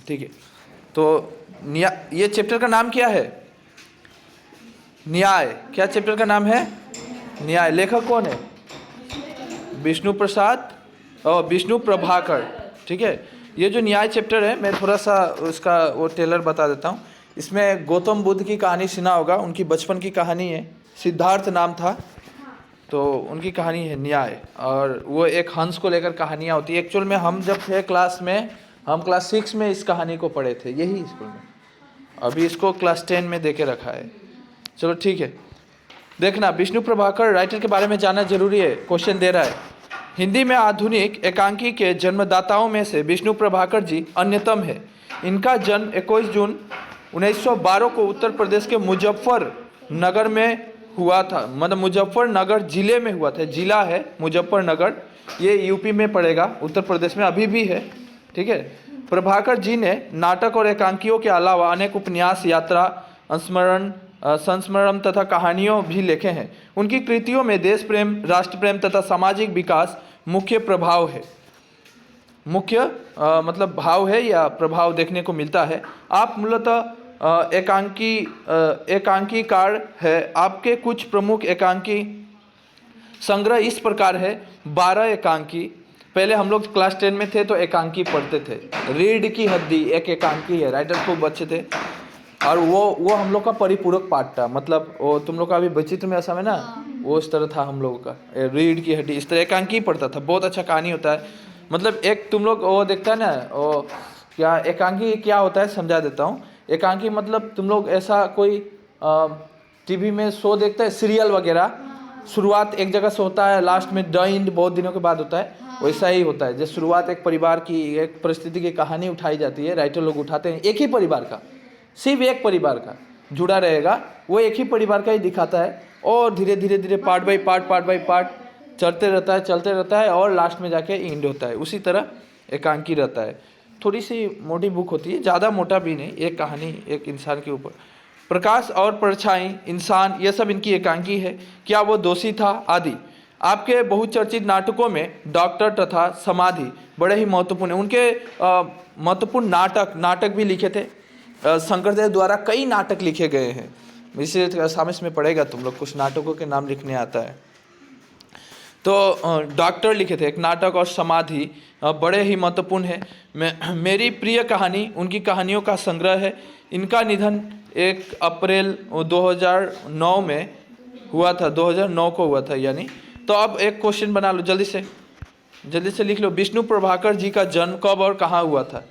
ठीक है। तो ये चैप्टर का नाम क्या है? न्याय। क्या चैप्टर का नाम है? न्याय। लेखक कौन है? विष्णु प्रसाद और विष्णु प्रभाकर। ठीक है। ये जो न्याय चैप्टर है, मैं थोड़ा सा उसका वो टेलर बता देता हूँ। इसमें गौतम बुद्ध की कहानी सुना होगा, उनकी बचपन की कहानी है। सिद्धार्थ नाम था, तो उनकी कहानी है न्याय। और वो एक हंस को लेकर कहानियाँ होती है। एक्चुअल में हम जब थे क्लास में, हम क्लास 6 में इस कहानी को पढ़े थे, यही स्कूल में। अभी इसको क्लास 10 में देके रखा है। चलो ठीक है। देखना, विष्णु प्रभाकर राइटर के बारे में जानना जरूरी है। क्वेश्चन दे रहा है, हिंदी में आधुनिक एकांकी के जन्मदाताओं में से विष्णु प्रभाकर जी अन्यतम है। इनका जन्म 21 जून 1912 को उत्तर प्रदेश के मुजफ्फरनगर में हुआ था। मतलब मुजफ्फरनगर जिले में हुआ था। जिला है मुजफ्फरनगर, ये यूपी में पड़ेगा, उत्तर प्रदेश में अभी भी है। ठीक है। प्रभाकर जी ने नाटक और एकांकियों के अलावा अनेक उपन्यास, यात्रा, संस्मरण तथा कहानियों भी लिखे हैं। उनकी कृतियों में देश प्रेम, राष्ट्र प्रेम तथा सामाजिक विकास मुख्य प्रभाव है। मुख्य मतलब भाव है या प्रभाव देखने को मिलता है। आप मूलतः एकांकीकार है। आपके कुछ प्रमुख एकांकी संग्रह इस प्रकार है। 12 एकांकी। पहले हम लोग क्लास 10 में थे तो एकांकी पढ़ते थे। रीढ़ की हड्डी एक एकांकी है, राइटर खूब अच्छे थे। और वो हम लोग का परिपूरक पाठ था। मतलब वो तुम लोग का अभी बचित्र में ऐसा में ना, वो इस तरह था हम लोगों का, रीढ़ की हड्डी इस तरह एकांकी पढ़ता था। बहुत अच्छा कहानी होता है। मतलब एक तुम लोग वो देखता है ना, वो क्या एकांकी क्या होता है समझा देता हूँ। एकांकी मतलब तुम लोग ऐसा कोई टीवी में शो देखता है, सीरियल वगैरह, शुरुआत एक जगह से होता है, लास्ट में द एंड बहुत दिनों के बाद होता है। वैसा ही होता है। जैसे शुरुआत एक परिवार की, एक परिस्थिति की कहानी उठाई जाती है, राइटर लोग उठाते हैं, एक ही परिवार का, सिर्फ एक परिवार का जुड़ा रहेगा, वो एक ही परिवार का ही दिखाता है। और धीरे धीरे धीरे पार्ट बाई पार्ट चलते रहता है और लास्ट में जाके एंड होता है। उसी तरह एकांकी रहता है। थोड़ी सी मोटी बुक होती है, ज़्यादा मोटा भी नहीं। एक कहानी एक इंसान के ऊपर, प्रकाश और परछाई, इंसान, ये सब इनकी एकांकी है। क्या वो दोषी था आदि। आपके बहुचर्चित नाटकों में डॉक्टर तथा समाधि बड़े ही महत्वपूर्ण है। उनके महत्वपूर्ण नाटक भी लिखे थे। शंकरदेव द्वारा कई नाटक लिखे गए हैं। इसे सामिस में पढ़ेगा तुम लोग, कुछ नाटकों के नाम लिखने आता है। तो डॉक्टर लिखे थे एक नाटक, और समाधि बड़े ही महत्वपूर्ण है। मेरी प्रिय कहानी उनकी कहानियों का संग्रह है। इनका निधन 1 अप्रैल 2009 में हुआ था, 2009 को हुआ था यानी। तो अब एक क्वेश्चन बना लो, जल्दी से लिख लो। विष्णु प्रभाकर जी का जन्म कब और कहाँ हुआ था?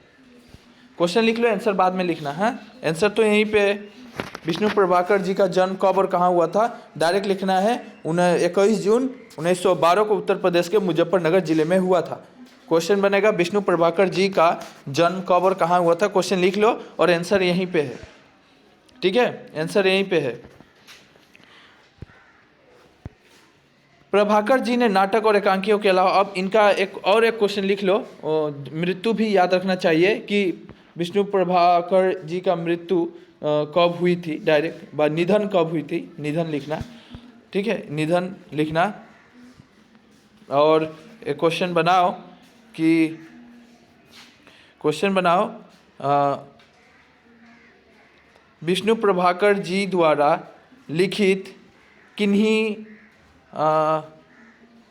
क्वेश्चन लिख लो, आंसर बाद में लिखना है। आंसर तो यहीं पे, विष्णु प्रभाकर जी का जन्म कब और कहाँ हुआ था डायरेक्ट लिखना है। 21 जून 1912 को उत्तर प्रदेश के मुजफ्फरनगर जिले में हुआ था। क्वेश्चन बनेगा विष्णु प्रभाकर जी का जन्म कब और कहाँ हुआ था। क्वेश्चन लिख लो और आंसर यहीं पे है। ठीक है, आंसर यहीं पे है। प्रभाकर जी ने नाटक और एकांकियों के अलावा, अब इनका एक क्वेश्चन लिख लो। मृत्यु भी याद रखना चाहिए कि विष्णु प्रभाकर जी का मृत्यु कब हुई थी, डायरेक्ट निधन कब हुई थी, निधन लिखना। ठीक है, निधन लिखना। और एक क्वेश्चन बनाओ विष्णु प्रभाकर जी द्वारा लिखित किन्हीं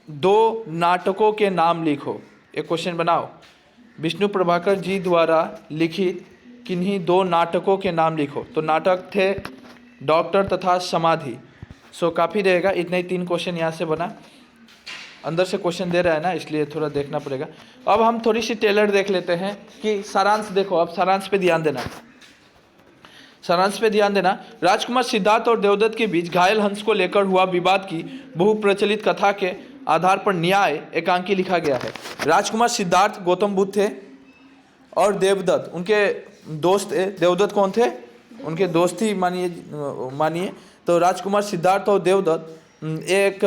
2 नाटकों के नाम लिखो। एक क्वेश्चन बनाओ, विष्णु प्रभाकर जी द्वारा लिखित किन्हीं 2 नाटकों के नाम लिखो। तो नाटक थे डॉक्टर तथा समाधि। सो काफ़ी रहेगा, इतने ही 3 क्वेश्चन यहाँ से बना। अंदर से क्वेश्चन दे रहा है ना, इसलिए थोड़ा देखना पड़ेगा। अब हम थोड़ी सी टेलर देख लेते हैं कि सारांश देखो। अब सारांश पे ध्यान देना। राजकुमार सिद्धार्थ और देवदत्त के बीच घायल हंस को लेकर हुआ विवाद की बहुप्रचलित कथा के आधार पर न्याय एकांकी लिखा गया है। राजकुमार सिद्धार्थ गौतम बुद्ध थे और देवदत्त उनके दोस्त थे। देवदत्त कौन थे? उनके दोस्त ही मानिए। तो राजकुमार सिद्धार्थ और देवदत्त एक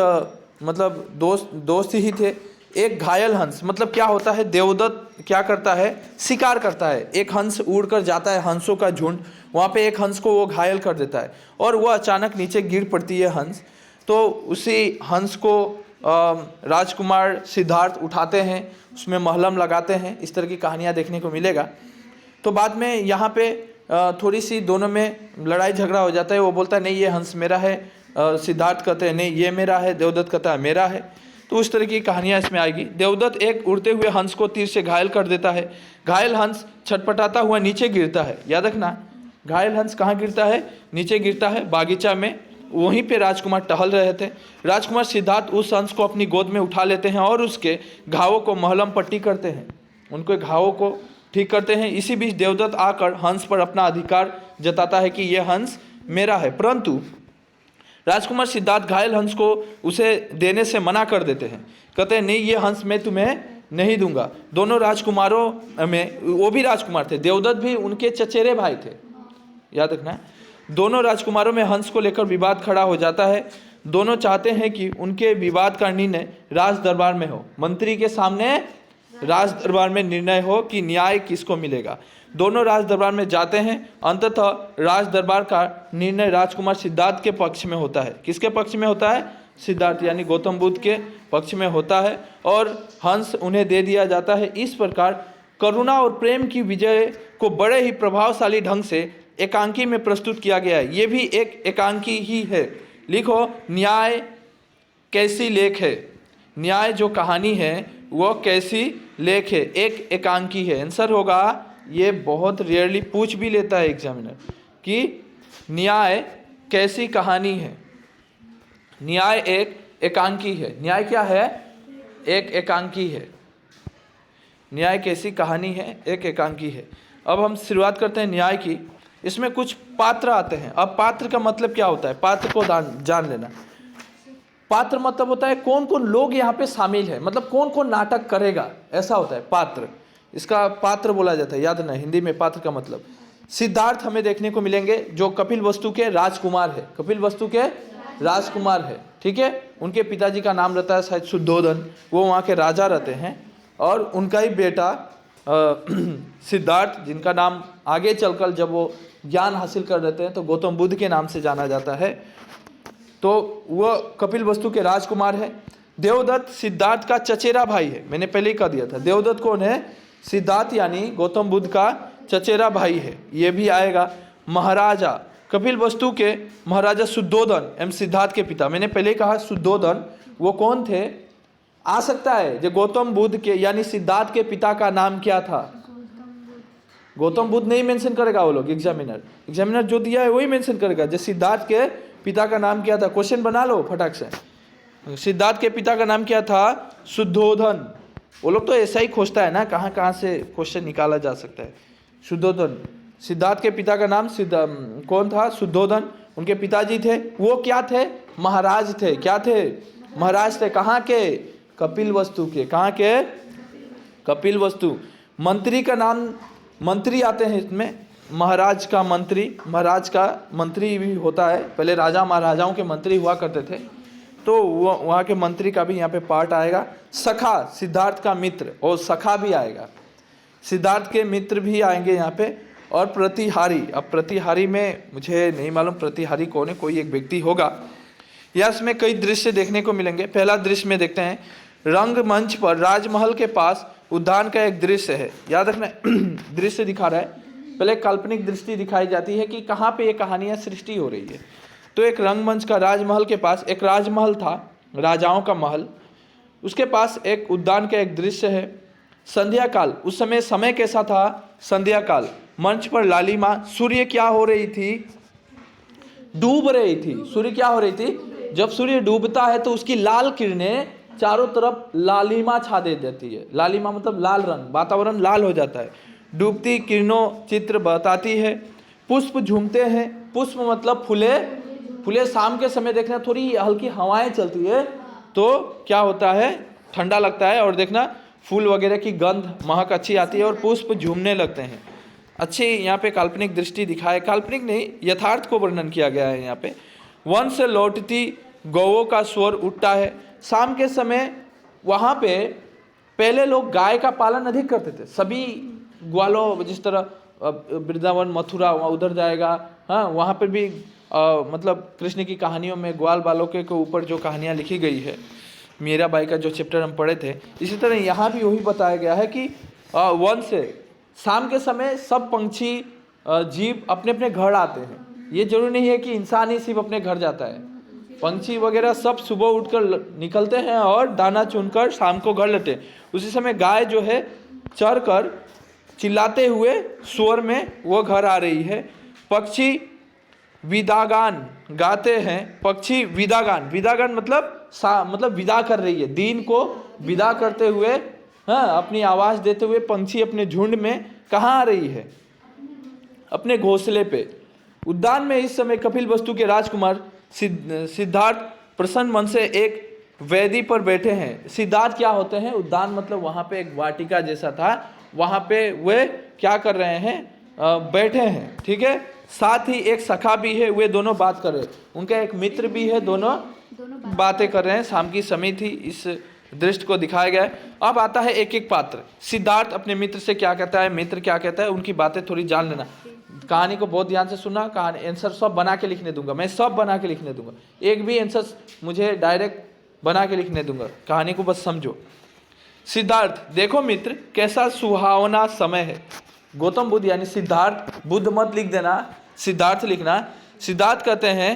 मतलब दोस्त ही थे। एक घायल हंस, मतलब क्या होता है, देवदत्त क्या करता है, शिकार करता है। एक हंस उड़कर जाता है, हंसों का झुंड, वहाँ पे एक हंस को वो घायल कर देता है और वो अचानक नीचे गिर पड़ती है हंस। तो उसी हंस को राजकुमार सिद्धार्थ उठाते हैं, उसमें महलम लगाते हैं। इस तरह की कहानियाँ देखने को मिलेगा। तो बाद में यहाँ पे थोड़ी सी दोनों में लड़ाई झगड़ा हो जाता है। वो बोलता है नहीं ये हंस मेरा है, सिद्धार्थ कहते हैं नहीं ये मेरा है, देवदत्त कहता है मेरा है। तो उस तरह की कहानियाँ इसमें आएगी। देवदत्त एक उड़ते हुए हंस को तीर से घायल कर देता है। घायल हंस छटपटाता हुआ नीचे गिरता है। याद रखना, घायल हंस कहाँ गिरता है? नीचे गिरता है बागीचा में। वहीं पे राजकुमार टहल रहे थे। राजकुमार सिद्धार्थ उस हंस को अपनी गोद में उठा लेते हैं और उसके घावों को मलहम पट्टी करते हैं, उनके घावों को ठीक करते हैं। इसी बीच देवदत्त आकर हंस पर अपना अधिकार जताता है कि यह हंस मेरा है, परंतु राजकुमार सिद्धार्थ घायल हंस को उसे देने से मना कर देते हैं। कहते हैं नहीं ये हंस मैं तुम्हें नहीं दूंगा। दोनों राजकुमारों में, वो भी राजकुमार थे, देवदत्त भी उनके चचेरे भाई थे, याद रखना। दोनों राजकुमारों में हंस को लेकर विवाद खड़ा हो जाता है। दोनों चाहते हैं कि उनके विवाद का निर्णय राज दरबार में हो, मंत्री के सामने राज दरबार में निर्णय हो कि न्याय किसको मिलेगा। दोनों राज दरबार में जाते हैं। अंततः राज दरबार का निर्णय राजकुमार सिद्धार्थ के पक्ष में होता है। किसके पक्ष में होता है? सिद्धार्थ यानी गौतम बुद्ध के पक्ष में होता है और हंस उन्हें दे दिया जाता है। इस प्रकार करुणा और प्रेम की विजय को बड़े ही प्रभावशाली ढंग से एकांकी में प्रस्तुत किया गया है। ये भी एक एकांकी ही है। लिखो, न्याय कैसी लेख है? न्याय जो कहानी है वो कैसी लेख है? एक एकांकी है। आंसर होगा, ये बहुत रेयरली पूछ भी लेता है एग्जामिनर कि न्याय कैसी कहानी है। न्याय एक एकांकी है। न्याय क्या है? एक एकांकी है। न्याय कैसी कहानी है? एक एकांकी है। अब हम शुरुआत करते हैं न्याय की। इसमें कुछ पात्र आते हैं। अब पात्र का मतलब क्या होता है? पात्र को जान लेना। पात्र मतलब होता है कौन कौन लोग यहाँ पे शामिल है, मतलब कौन कौन नाटक करेगा, ऐसा होता है पात्र। इसका पात्र बोला जाता है। याद ना, हिंदी में पात्र का मतलब। सिद्धार्थ हमें देखने को मिलेंगे जो कपिल वस्तु के राजकुमार है। कपिल वस्तु के राजकुमार है, ठीक है। उनके पिताजी का नाम रहता है शायद शुद्धोधन, वो वहाँ के राजा रहते हैं। और उनका ही बेटा सिद्धार्थ, जिनका नाम आगे चलकर जब वो ज्ञान हासिल कर लेते हैं तो गौतम बुद्ध के नाम से जाना जाता है, तो वह कपिल वस्तु के राजकुमार है। देवदत्त सिद्धार्थ का चचेरा भाई है। मैंने पहले ही कह दिया था। देवदत्त कौन है? सिद्धार्थ यानी गौतम बुद्ध का चचेरा भाई है। ये भी आएगा। महाराजा, कपिल वस्तु के महाराजा शुद्धोधन एवं सिद्धार्थ के पिता। मैंने पहले कहा शुद्धोधन, वो कौन थे? आ सकता है जो गौतम बुद्ध के यानी सिद्धार्थ के पिता का नाम क्या था? गौतम बुद्ध नहीं मेंशन करेगा वो लोग, एग्जामिनर जो दिया है वही मेंशन करेगा। जो सिद्धार्थ के पिता का नाम क्या था? क्वेश्चन बना लो फटाक से। सिद्धार्थ के पिता का नाम क्या था? शुद्धोधन। वो लोग तो ऐसा ही खोजता है ना, कहाँ कहाँ से क्वेश्चन निकाला जा सकता है। शुद्धोधन, सिद्धार्थ के पिता का नाम कौन था? शुद्धोधन। उनके पिताजी थे, वो क्या थे? महाराज थे। क्या थे? महाराज थे। कहाँ के? कपिल वस्तु के। कहाँ के? कपिल वस्तु। मंत्री का नाम, मंत्री आते हैं इसमें। महाराज का मंत्री, महाराज का मंत्री भी होता है। पहले राजा महाराजाओं के मंत्री हुआ करते थे, तो वहाँ के मंत्री का भी यहाँ पे पार्ट आएगा। सखा, सिद्धार्थ का मित्र, और सखा भी आएगा। सिद्धार्थ के मित्र भी आएंगे यहाँ पे। और प्रतिहारी, अब प्रतिहारी में मुझे नहीं मालूम प्रतिहारी कौन है, कोई एक व्यक्ति होगा। यह इसमें कई दृश्य देखने को मिलेंगे। पहला दृश्य में देखते हैं, रंगमंच पर राजमहल के पास उद्यान का एक दृश्य है। याद रखना, दृश्य दिखा रहा है। पहले काल्पनिक दृष्टि दिखाई जाती है कि कहाँ पे ये कहानियाँ सृष्टि हो रही है। तो एक रंगमंच का राजमहल के पास, एक राजमहल था, राजाओं का महल, उसके पास एक उद्यान का एक दृश्य है। संध्या काल, उस समय कैसा था? संध्या काल। मंच पर लालिमा, सूर्य क्या हो रही थी? डूब रही थी। सूर्य क्या हो रही थी? जब सूर्य डूबता है तो उसकी लाल किरणें चारों तरफ लालिमा छा दे देती है। लालिमा मतलब लाल रंग, वातावरण लाल हो जाता है। डूबती किरणों चित्र बताती है। पुष्प झूमते हैं। पुष्प मतलब फूले। फूले शाम के समय देखना, थोड़ी हल्की हवाएं चलती है तो क्या होता है? ठंडा लगता है। और देखना फूल वगैरह की गंध, महक अच्छी आती है और पुष्प झूमने लगते हैं। अच्छी यहाँ पे काल्पनिक दृष्टि दिखाए, काल्पनिक नहीं, यथार्थ को वर्णन किया गया है यहाँ पे। वन से लौटती गौओं का स्वर उठता है। शाम के समय वहाँ पे पहले लोग गाय का पालन अधिक करते थे। सभी ग्वालों, जिस तरह वृंदावन मथुरा वहाँ उधर जाएगा, हाँ, वहाँ पर भी मतलब कृष्ण की कहानियों में ग्वाल बालों के ऊपर जो कहानियाँ लिखी गई है, मीराबाई का जो चैप्टर हम पढ़े थे, इसी तरह यहाँ भी वही बताया गया है कि वन से शाम के समय सब पंछी जीव अपने अपने घर आते हैं। ये जरूरी नहीं है कि इंसान ही सिर्फ अपने घर जाता है, पंछी वगैरह सब सुबह उठकर निकलते हैं और दाना चुनकर शाम को घर लेते हैं। उसी समय गाय जो है चर कर चिल्लाते हुए स्वर में वो घर आ रही है। पक्षी विदागान गाते हैं, पक्षी विदागान, विदागान मतलब विदा कर रही है, दिन को विदा करते हुए, हाँ, अपनी आवाज़ देते हुए पंछी अपने झुंड में कहाँ आ रही है? अपने घोंसले पे। उद्यान में इस समय कपिलवस्तु के राजकुमार सिद्धार्थ प्रसन्न मन से एक वेदी पर बैठे हैं। सिद्धार्थ क्या होते हैं? उद्यान मतलब वहाँ पे एक वाटिका जैसा था, वहाँ पे वे क्या कर रहे हैं? बैठे हैं, ठीक है। साथ ही एक सखा भी है, वे दोनों बात कर रहे हैं। उनका एक मित्र भी है, दोनों बातें कर रहे हैं। शाम की समय थी, इस दृश्य को दिखाया गया है। अब आता है एक एक पात्र। सिद्धार्थ अपने मित्र से क्या कहता है, मित्र क्या कहता है, उनकी बातें थोड़ी जान लेना। कहानी को बहुत ध्यान से सुनना, कहानी आंसर सब बना के लिखने दूंगा, मैं सब बना के लिखने दूंगा, एक भी आंसर मुझे डायरेक्ट बना के लिखने दूंगा, कहानी को बस समझो। सिद्धार्थ, देखो मित्र कैसा सुहावना समय है। गौतम बुद्ध यानी सिद्धार्थ, बुद्ध मत लिख देना, सिद्धार्थ लिखना। सिद्धार्थ कहते हैं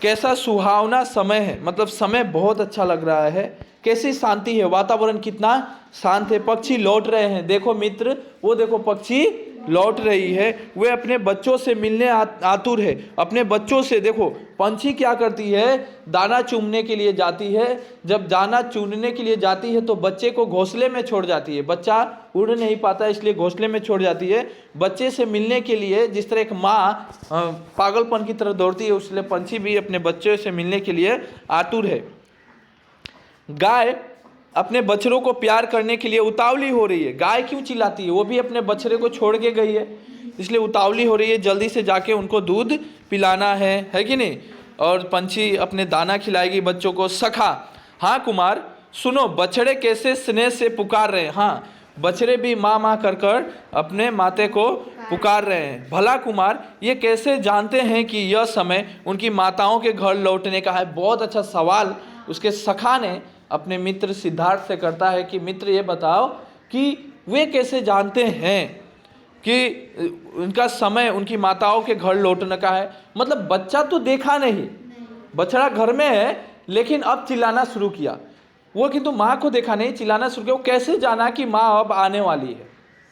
कैसा सुहावना समय है, मतलब समय बहुत अच्छा लग रहा है, कैसी शांति है, वातावरण कितना शांत है, पक्षी लौट रहे हैं। देखो मित्र, वो देखो पक्षी लौट रही है, वे अपने बच्चों से मिलने आतुर है। अपने बच्चों से, देखो पंछी क्या करती है, दाना चुनने के लिए जाती है। जब दाना चुनने के लिए जाती है तो बच्चे को घोंसले में छोड़ जाती है। बच्चा उड़ नहीं पाता इसलिए घोंसले में छोड़ जाती है। बच्चे से मिलने के लिए जिस तरह एक माँ पागलपन की तरह दौड़ती है, उसलिए पंछी भी अपने बच्चे से मिलने के लिए आतुर है। गाय अपने बछड़ों को प्यार करने के लिए उतावली हो रही है। गाय क्यों चिल्लाती है? वो भी अपने बछड़े को छोड़ के गई है, इसलिए उतावली हो रही है, जल्दी से जाके उनको दूध पिलाना है कि नहीं। और पंछी अपने दाना खिलाएगी बच्चों को। सखा, हाँ कुमार सुनो, बछड़े कैसे स्नेह से पुकार रहे हैं। हाँ, बछड़े भी माँ माँ कर कर अपने माते को पुकार रहे हैं। भला कुमार ये कैसे जानते हैं कि यह समय उनकी माताओं के घर लौटने का है? बहुत अच्छा सवाल उसके सखा ने अपने मित्र सिद्धार्थ से करता है कि मित्र ये बताओ कि वे कैसे जानते हैं कि उनका समय उनकी माताओं के घर लौटने का है। मतलब बच्चा तो देखा नहीं, बछड़ा घर में है, लेकिन अब चिल्लाना शुरू किया। वो किंतु माँ को देखा नहीं, चिल्लाना शुरू किया। वो कैसे जाना कि माँ अब आने वाली है,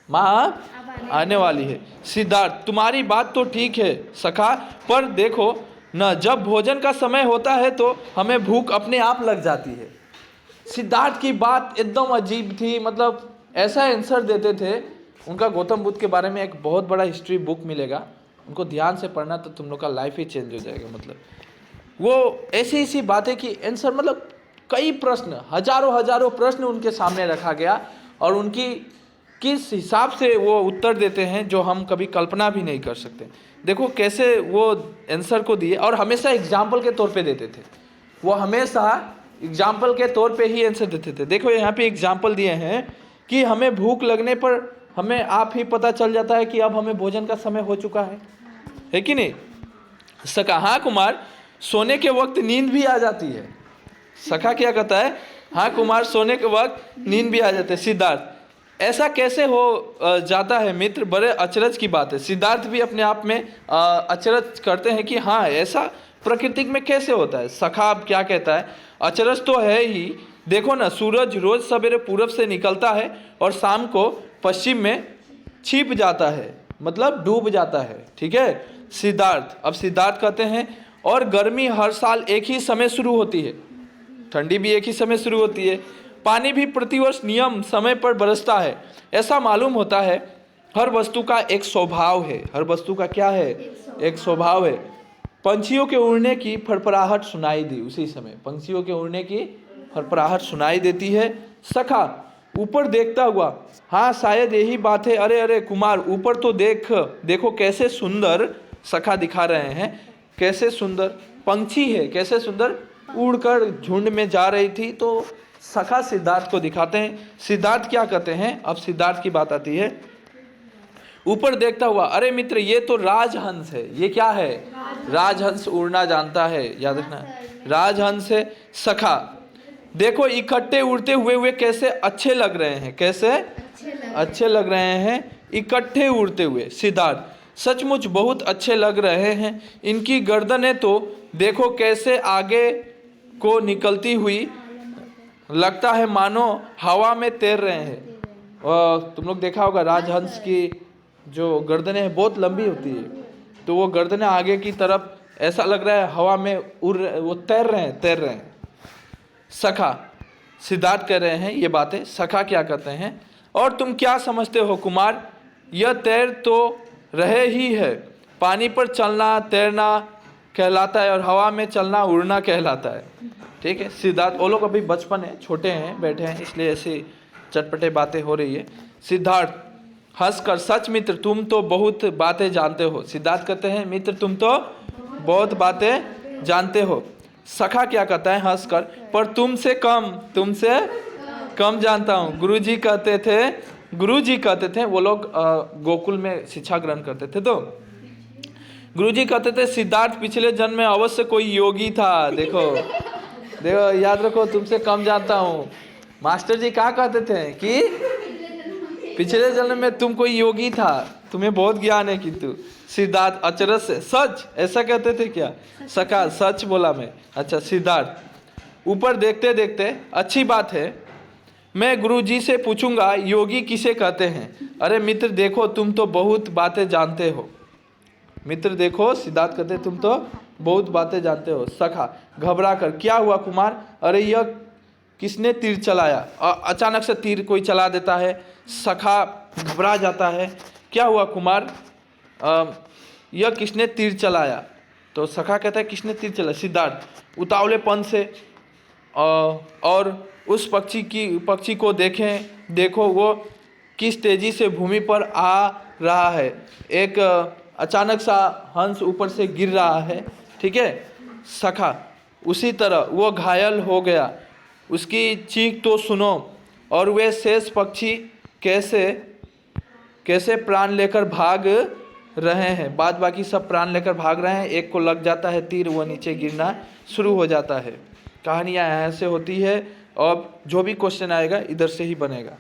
माँ आने वाली है। सिद्धार्थ, तुम्हारी बात तो ठीक है सखा, पर देखो न, जब भोजन का समय होता है तो हमें भूख अपने आप लग जाती है। सिद्धार्थ की बात एकदम अजीब थी, मतलब ऐसा आंसर देते थे। उनका गौतम बुद्ध के बारे में एक बहुत बड़ा हिस्ट्री बुक मिलेगा, उनको ध्यान से पढ़ना तो तुम लोग का लाइफ ही चेंज हो जाएगा। मतलब वो ऐसी ऐसी बातें की आंसर, मतलब कई प्रश्न, हजारों प्रश्न उनके सामने रखा गया और उनकी किस हिसाब से वो उत्तर देते हैं जो हम कभी कल्पना भी नहीं कर सकते। देखो कैसे वो आंसर को दिए, और हमेशा एग्जाम्पल के तौर पे देते थे। वो हमेशा एग्जाम्पल के तौर पे ही आंसर देते थे। देखो यहाँ पे एग्जाम्पल दिए हैं कि हमें भूख लगने पर हमें आप ही पता चल जाता है कि अब हमें भोजन का समय हो चुका है कि नहीं। सखा, हाँ कुमार सोने के वक्त नींद भी आ जाती है। सखा क्या कहता है? हाँ कुमार सोने के वक्त नींद भी आ जाती है। सिद्धार्थ, ऐसा कैसे हो जाता है मित्र, बड़े अचरज की बात है। सिद्धार्थ भी अपने आप में अचरज करते हैं कि हाँ ऐसा प्रकृति में कैसे होता है। सखा अब क्या कहता है? अचरज तो है ही, देखो ना, सूरज रोज सवेरे पूरब से निकलता है और शाम को पश्चिम में छिप जाता है, मतलब डूब जाता है, ठीक है। सिद्धार्थ, अब सिद्धार्थ कहते हैं और गर्मी हर साल एक ही समय शुरू होती है, ठंडी भी एक ही समय शुरू होती है, पानी भी प्रतिवर्ष नियम समय पर बरसता है। ऐसा मालूम होता है हर वस्तु का एक स्वभाव है। हर वस्तु का क्या है? एक स्वभाव है। पंछियों के उड़ने की फड़फड़ाहट सुनाई दी। उसी समय पंछियों के उड़ने की फड़फड़ाहट सुनाई देती है। सखा ऊपर देखता हुआ, हाँ शायद यही बात है। अरे अरे कुमार ऊपर तो देखो कैसे सुंदर, सखा दिखा रहे हैं कैसे सुंदर पंछी है, कैसे सुंदर उड़कर झुंड में जा रही थी। तो सखा सिद्धार्थ को दिखाते हैं। सिद्धार्थ क्या कहते हैं? अब सिद्धार्थ की बात आती है। ऊपर देखता हुआ, अरे मित्र ये तो राजहंस है। ये क्या है? राजहंस उड़ना जानता है, याद रखना, राजहंस है। सखा देखो इकट्ठे उड़ते हुए वे कैसे अच्छे लग रहे हैं, कैसे अच्छे लग रहे हैं। इकट्ठे उड़ते हुए। सिद्धार्थ सचमुच बहुत अच्छे लग रहे हैं, इनकी गर्दनें तो देखो कैसे आगे को निकलती हुई, लगता है मानो हवा में तैर रहे हैं। और तुम लोग देखा होगा राजहंस की जो गर्दनें हैं बहुत लंबी होती है, तो वो गर्दनें आगे की तरफ ऐसा लग रहा है हवा में उड़ रहे, वो तैर रहे हैं। सखा, सिद्धार्थ कह रहे हैं ये बातें, सखा क्या कहते हैं, और तुम क्या समझते हो कुमार, यह तैर तो रहे ही है। पानी पर चलना तैरना कहलाता है और हवा में चलना उड़ना कहलाता है। ठीक है। सिद्धार्थ, वो लोग अभी बचपन है, छोटे हैं, बैठे हैं, इसलिए ऐसी चटपटे बातें हो रही है। सिद्धार्थ हंसकर, सच मित्र तुम तो बहुत बातें जानते हो। सिद्धार्थ कहते हैं मित्र तुम तो बहुत बातें जानते हो। सखा क्या कहता है हंसकर, पर तुमसे कम जानता हूँ। गुरुजी कहते थे, वो लोग गोकुल में शिक्षा ग्रहण करते थे, तो गुरुजी कहते थे सिद्धार्थ पिछले जन्म में अवश्य कोई योगी था। देखो याद रखो, तुमसे कम जानता हूँ। मास्टर जी क्या कहते थे कि पिछले जन्म में तुम कोई योगी था, तुम्हें बहुत ज्ञान है किंतु। सिद्धार्थ अचरज से, सच ऐसा कहते थे क्या? सखा, सच बोला मैं। अच्छा। सिद्धार्थ ऊपर देखते देखते, अच्छी बात है, मैं गुरुजी से पूछूंगा योगी किसे कहते हैं। अरे मित्र देखो तुम तो बहुत बातें जानते हो। मित्र देखो, सिद्धार्थ कहते तुम तो बहुत बातें जानते हो। सखा घबरा कर, क्या हुआ कुमार? अरे यह किसने तीर चलाया? अचानक से तीर कोई चला देता है। सखा घबरा जाता है, क्या हुआ कुमार? यह किसने तीर चलाया? तो सखा कहता है किसने तीर चलाया? सिद्धार्थ उतावलेपन से, और उस पक्षी को देखो वो किस तेजी से भूमि पर आ रहा है। एक अचानक सा हंस ऊपर से गिर रहा है। ठीक है। सखा उसी तरह वो घायल हो गया, उसकी चीख तो सुनो। और वे शेष पक्षी कैसे प्राण लेकर भाग रहे हैं। बाकी सब प्राण लेकर भाग रहे हैं, एक को लग जाता है तीर, वो नीचे गिरना शुरू हो जाता है। कहानियाँ ऐसे होती है, और जो भी क्वेश्चन आएगा इधर से ही बनेगा।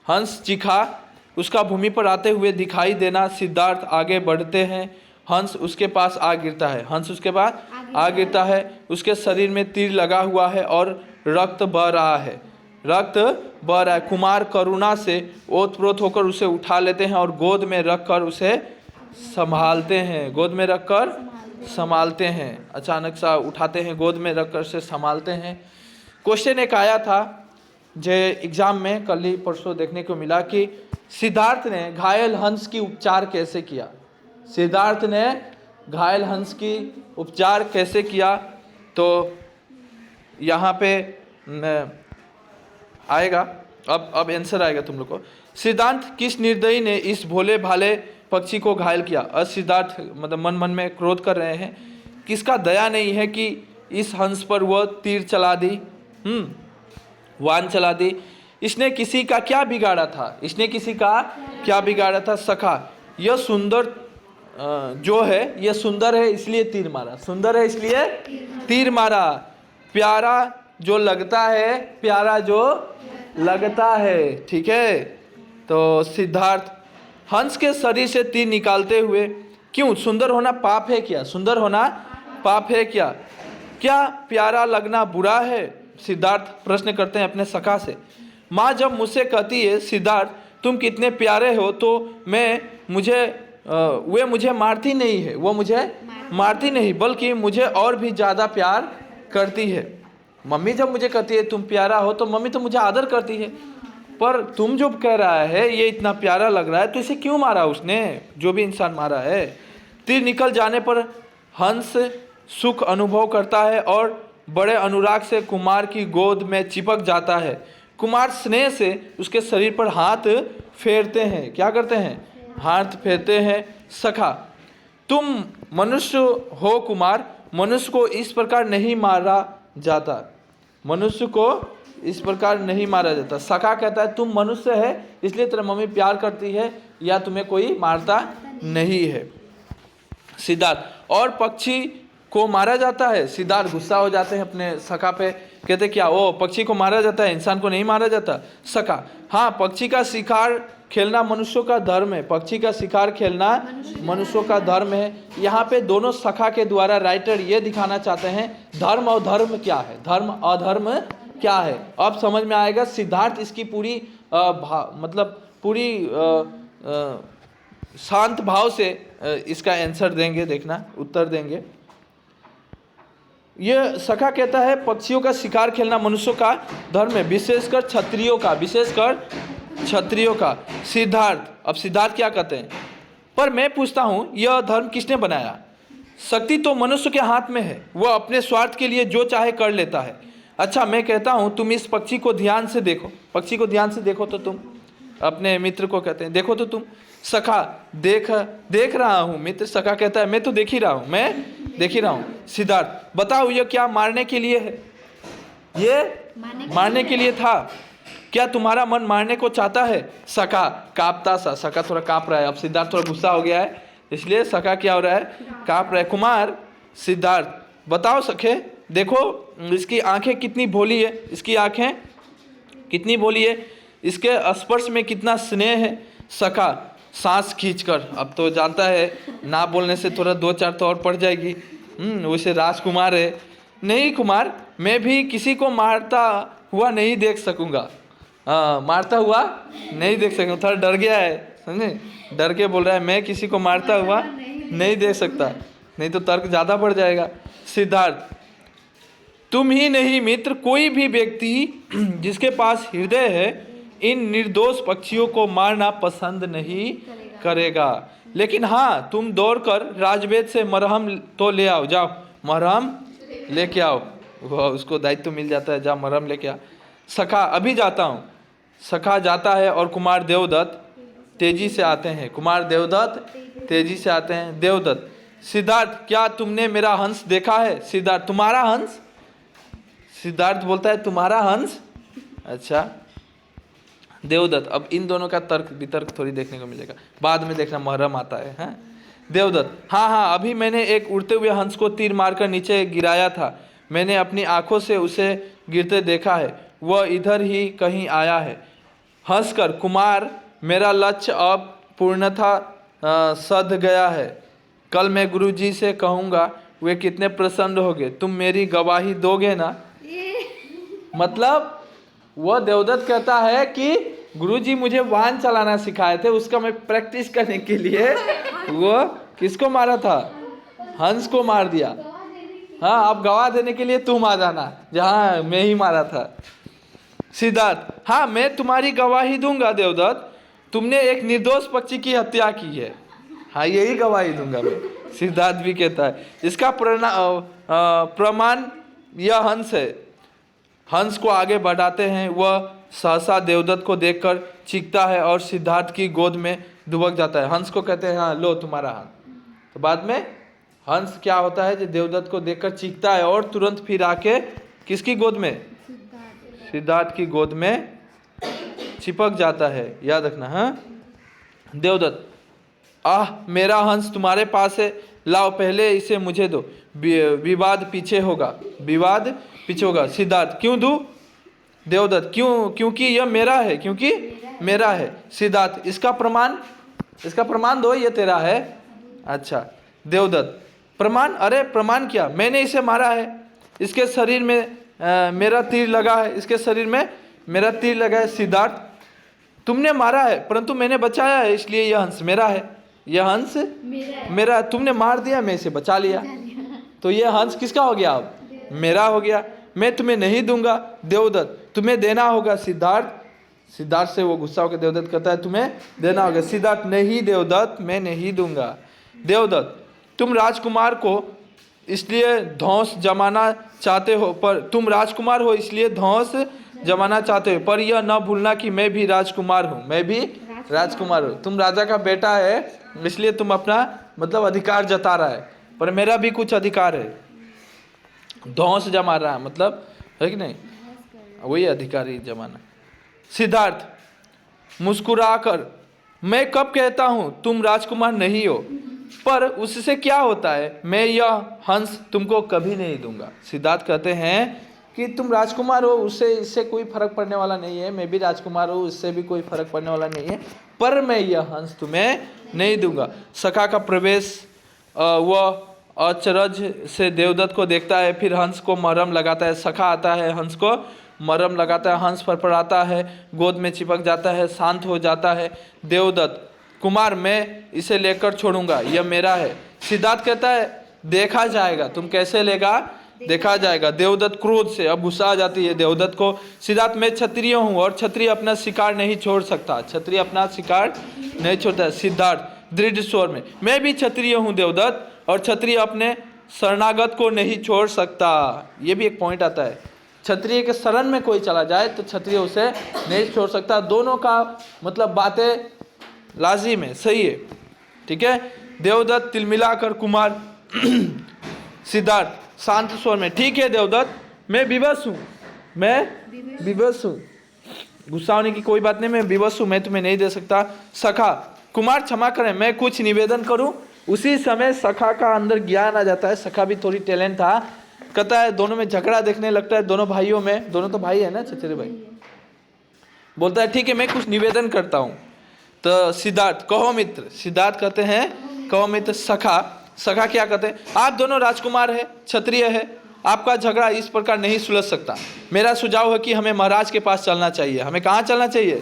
हंस चीखा, उसका भूमि पर आते हुए दिखाई देना। सिद्धार्थ आगे बढ़ते हैं, हंस उसके पास आ गिरता है। उसके शरीर में तीर लगा हुआ है और रक्त बह रहा है। कुमार करुणा से ओतप्रोत होकर उसे उठा लेते हैं और गोद में रखकर उसे संभालते हैं। अचानक सा उठाते हैं, गोद में रखकर से संभालते हैं। क्वेश्चन एक आया था जो एग्जाम में कल ही परसों देखने को मिला कि सिद्धार्थ ने घायल हंस की उपचार कैसे किया। तो यहाँ पे आएगा, अब आंसर आएगा तुम लोग को। सिद्धार्थ किस निर्दयी ने इस भोले भाले पक्षी को घायल किया? सिद्धार्थ मतलब मन में क्रोध कर रहे हैं, किसका दया नहीं है कि इस हंस पर वह तीर चला दी, वान चला दी। इसने किसी का क्या बिगाड़ा था? सखा यह सुंदर जो है, यह सुंदर है इसलिए तीर मारा। प्यारा जो लगता है। ठीक है। तो सिद्धार्थ हंस के शरीर से तीर निकालते हुए, क्यों? सुंदर होना पाप है क्या? क्या प्यारा लगना बुरा है? सिद्धार्थ प्रश्न करते हैं अपने सखा से। माँ जब मुझसे कहती है सिद्धार्थ तुम कितने प्यारे हो, तो वे मुझे मारती नहीं, बल्कि मुझे और भी ज़्यादा प्यार करती है। मम्मी जब मुझे कहती है तुम प्यारा हो, तो मम्मी तो मुझे आदर करती है, पर तुम जो कह रहा है ये इतना प्यारा लग रहा है, तो इसे क्यों मारा उसने, जो भी इंसान मारा है? तीर निकल जाने पर हंस सुख अनुभव करता है और बड़े अनुराग से कुमार की गोद में चिपक जाता है। कुमार स्नेह से उसके शरीर पर हाथ फेरते हैं। क्या करते हैं? हाथ फेरते हैं। सखा तुम मनुष्य हो कुमार, मनुष्य को इस प्रकार नहीं मारा जाता। सखा कहता है तुम मनुष्य है इसलिए तेरा मम्मी प्यार करती है, या तुम्हें कोई मारता नहीं है। सिद्धार्थ और पक्षी को मारा जाता है। सिद्धार्थ गुस्सा हो जाते हैं अपने सखा पे, कहते क्या वो पक्षी को मारा जाता है, इंसान को नहीं मारा जाता। सखा, हाँ पक्षी का शिकार खेलना मनुष्यों का धर्म है, पक्षी का शिकार खेलना मनुष्यों का धर्म है। यहाँ पे दोनों सखा के द्वारा राइटर ये दिखाना चाहते हैं धर्म और धर्म क्या है, धर्म अधर्म क्या है। अब समझ में आएगा। सिद्धार्थ इसकी पूरी मतलब पूरी शांत भाव से इसका आंसर देंगे, देखना उत्तर देंगे। ये सखा कहता है पक्षियों का शिकार खेलना मनुष्यों का धर्म है, विशेषकर क्षत्रियों का, विशेषकर क्षत्रियों का। सिद्धार्थ, अब सिद्धार्थ क्या कहते हैं, पर मैं पूछता हूं यह धर्म किसने बनाया? शक्ति तो मनुष्य के हाथ में है, वह अपने स्वार्थ के लिए जो चाहे कर लेता है। अच्छा मैं कहता हूं तुम इस पक्षी को ध्यान से देखो, पक्षी को ध्यान से देखो तो तुम, अपने मित्र को कहते हैं देखो तो तुम। सखा, देख रहा हूं। मित्र, सखा कहता है मैं तो देख ही रहा हूं, मैं देख ही रहा हूं। सिद्धार्थ, बताओ यह क्या मारने के लिए है? ये मारने के लिए था। क्या तुम्हारा मन मारने को चाहता है? सखा कांपता सा, सखा थोड़ा कांप रहा है। अब सिद्धार्थ थोड़ा गुस्सा हो गया है, इसलिए सखा क्या हो रहा है, कांप रहा है। कुमार, सिद्धार्थ, बताओ सखे, देखो इसकी आंखें कितनी भोली है, इसकी आंखें कितनी भोली है, इसके स्पर्श में कितना स्नेह है। सखा सांस खींचकर, अब तो जानता है ना बोलने से थोड़ा 2-4 तो और पड़ जाएगी। वैसे राजकुमार है। नहीं कुमार, मैं भी किसी को मारता हुआ नहीं देख सकूंगा। मारता हुआ नहीं देख सकूंगा, थोड़ा डर गया है, समझे, डर के बोल रहा है मैं किसी को मारता हुआ नहीं देख सकता, नहीं तो तर्क ज़्यादा बढ़ जाएगा। सिद्धार्थ, तुम ही नहीं मित्र, कोई भी व्यक्ति जिसके पास हृदय है इन निर्दोष पक्षियों को मारना पसंद नहीं करेगा। लेकिन हाँ, तुम दौड़कर राजवेद से मरहम तो ले आओ, जाओ मरहम लेके आओ। वह उसको दायित्व मिल जाता है, जा मरहम लेके आ। सखा, अभी जाता हूँ। सखा जाता है और कुमार देवदत्त तेजी से आते हैं। कुमार देवदत्त तेजी से आते हैं। देवदत्त, सिद्धार्थ, क्या तुमने मेरा हंस देखा है? सिद्धार्थ, तुम्हारा हंस? सिद्धार्थ बोलता है तुम्हारा हंस? अच्छा। देवदत्त, अब इन दोनों का तर्क वितर्क थोड़ी देखने को मिलेगा, बाद में देखना, मुहर्रम आता है, हैं? देवदत्त, हाँ, अभी मैंने एक उड़ते हुए हंस को तीर मारकर नीचे गिराया था। मैंने अपनी आंखों से उसे गिरते देखा है, वह इधर ही कहीं आया है। हंसकर, कुमार, मेरा लक्ष्य अब पूर्णतः सध गया है। कल मैं गुरुजी से कहूँगा, वे कितने प्रसन्न होंगे। तुम मेरी गवाही दोगे ना? मतलब वह देवदत्त कहता है कि गुरुजी मुझे वाहन चलाना सिखाए थे, उसका मैं प्रैक्टिस करने के लिए वो किसको मारा था? हंस को मार दिया। हाँ, आप गवाह देने के लिए तुम आ जाना जहाँ मैं ही मारा था। सिद्धार्थ, हाँ मैं तुम्हारी गवाही दूंगा देवदत्त, तुमने एक निर्दोष पक्षी की हत्या की है। हाँ, यही गवाही दूंगा मैं। सिद्धार्थ भी कहता है इसका प्रमाण यह हंस है। हंस को आगे बढ़ाते हैं, वह सहसा देवदत्त को देखकर चीखता है और सिद्धार्थ की गोद में दुबक जाता है। हंस को कहते हैं हाँ लो तुम्हारा हाथ। तो बाद में हंस क्या होता है, जो देवदत्त को देखकर चीखता है और तुरंत फिर आके किसकी गोद में? सिद्धार्थ की गोद में चिपक जाता है, याद रखना। हाँ, देवदत्त, आह मेरा हंस तुम्हारे पास है, लाओ पहले इसे मुझे दो, विवाद पीछे होगा, विवाद पीछे होगा। सिद्धार्थ, क्यों दूं? देवदत्त, क्योंकि यह मेरा है, क्योंकि मेरा है। सिद्धार्थ, इसका प्रमाण दो, ये तेरा है। अच्छा। देवदत्त, प्रमाण? अरे प्रमाण क्या, मैंने इसे मारा है, इसके शरीर में मेरा तीर लगा है, इसके शरीर में मेरा तीर लगा है। सिद्धार्थ, तुमने मारा है परंतु मैंने बचाया है, इसलिए यह हंस मेरा है, यह हंस मेरा। तुमने मार दिया, मैं इसे बचा लिया, तो यह हंस किसका हो गया? अब मेरा हो गया। मैं तुम्हें नहीं दूंगा। देवदत्त, तुम्हें देना होगा। सिद्धार्थ से वो गुस्सा होकर देवदत्त कहता है तुम्हें देना होगा। सिद्धार्थ, नहीं देवदत्त, मैं नहीं दूंगा। देवदत्त, तुम राजकुमार को इसलिए धौंस जमाना चाहते हो, पर तुम राजकुमार हो इसलिए धौंस जमाना चाहते हो, पर यह न भूलना कि मैं भी राजकुमार हूँ, मैं भी राजकुमार हूँ। तुम राजा का बेटा है इसलिए तुम अपना मतलब अधिकार जता रहा है, पर मेरा भी कुछ अधिकार है। धौंस जमा रहा है मतलब, है कि नहीं, वही अधिकारी जमाना। सिद्धार्थ मुस्कुराकर, मैं कब कहता हूँ तुम राजकुमार नहीं हो? पर उससे क्या होता है, मैं यह हंस तुमको कभी नहीं दूंगा। सिद्धार्थ कहते हैं कि तुम राजकुमार हो, उससे इससे कोई फर्क पड़ने वाला नहीं है, मैं भी राजकुमार हूँ, इससे भी कोई फर्क पड़ने वाला नहीं है, पर मैं यह हंस तुम्हें नहीं दूंगा। सखा का प्रवेश, वह अचरज से देवदत्त को देखता है, फिर हंस को मरहम लगाता है। सखा आता है, हंस को मरहम लगाता है, हंस फड़फड़ाता है, गोद में चिपक जाता है, शांत हो जाता है। देवदत्त, कुमार मैं इसे लेकर छोड़ूंगा, यह मेरा है। सिद्धार्थ कहता है देखा जाएगा, तुम कैसे लेगा देखा जाएगा। देवदत्त क्रोध से, अब गुस्सा आ जाती है देवदत्त को। सिद्धार्थ, मैं क्षत्रिय हूँ और क्षत्रिय अपना शिकार नहीं छोड़ सकता, क्षत्रिय अपना शिकार नहीं छोड़ता। सिद्धार्थ दृढ़ स्वर में, मैं भी क्षत्रिय हूँ देवदत्त, और क्षत्रिय अपने शरणागत को नहीं छोड़ सकता। ये भी एक पॉइंट आता है, क्षत्रिय के शरण में कोई चला जाए तो क्षत्रिय उसे नहीं छोड़ सकता। दोनों का मतलब बातें लाजिम है, सही है, ठीक है। देवदत्त तिलमिलाकर कुमार सिद्धार्थ शांत स्वर में, ठीक है देवदत्त, मैं विवश हूँ, मैं विवश हूँ, गुस्सा होने की कोई बात नहीं, मैं विवश हूँ, मैं तुम्हें नहीं दे सकता। सखा, कुमार क्षमा करें, मैं कुछ निवेदन करूँ। उसी समय सखा का अंदर ज्ञान आ जाता है, सखा भी थोड़ी टैलेंट था, कहता है, दोनों में झगड़ा देखने लगता है, दोनों भाइयों में, दोनों तो भाई है ना, चचेरे भाई। बोलता है ठीक है मैं कुछ निवेदन करता हूँ। तो सिद्धार्थ, कहो मित्र, सिद्धार्थ कहते हैं कहो मित्र। सखा क्या कहते हैं, आप दोनों राजकुमार है, क्षत्रिय है, आपका झगड़ा इस प्रकार नहीं सुलझ सकता। मेरा सुझाव है कि हमें महाराज के पास चलना चाहिए। हमें कहाँ चलना चाहिए,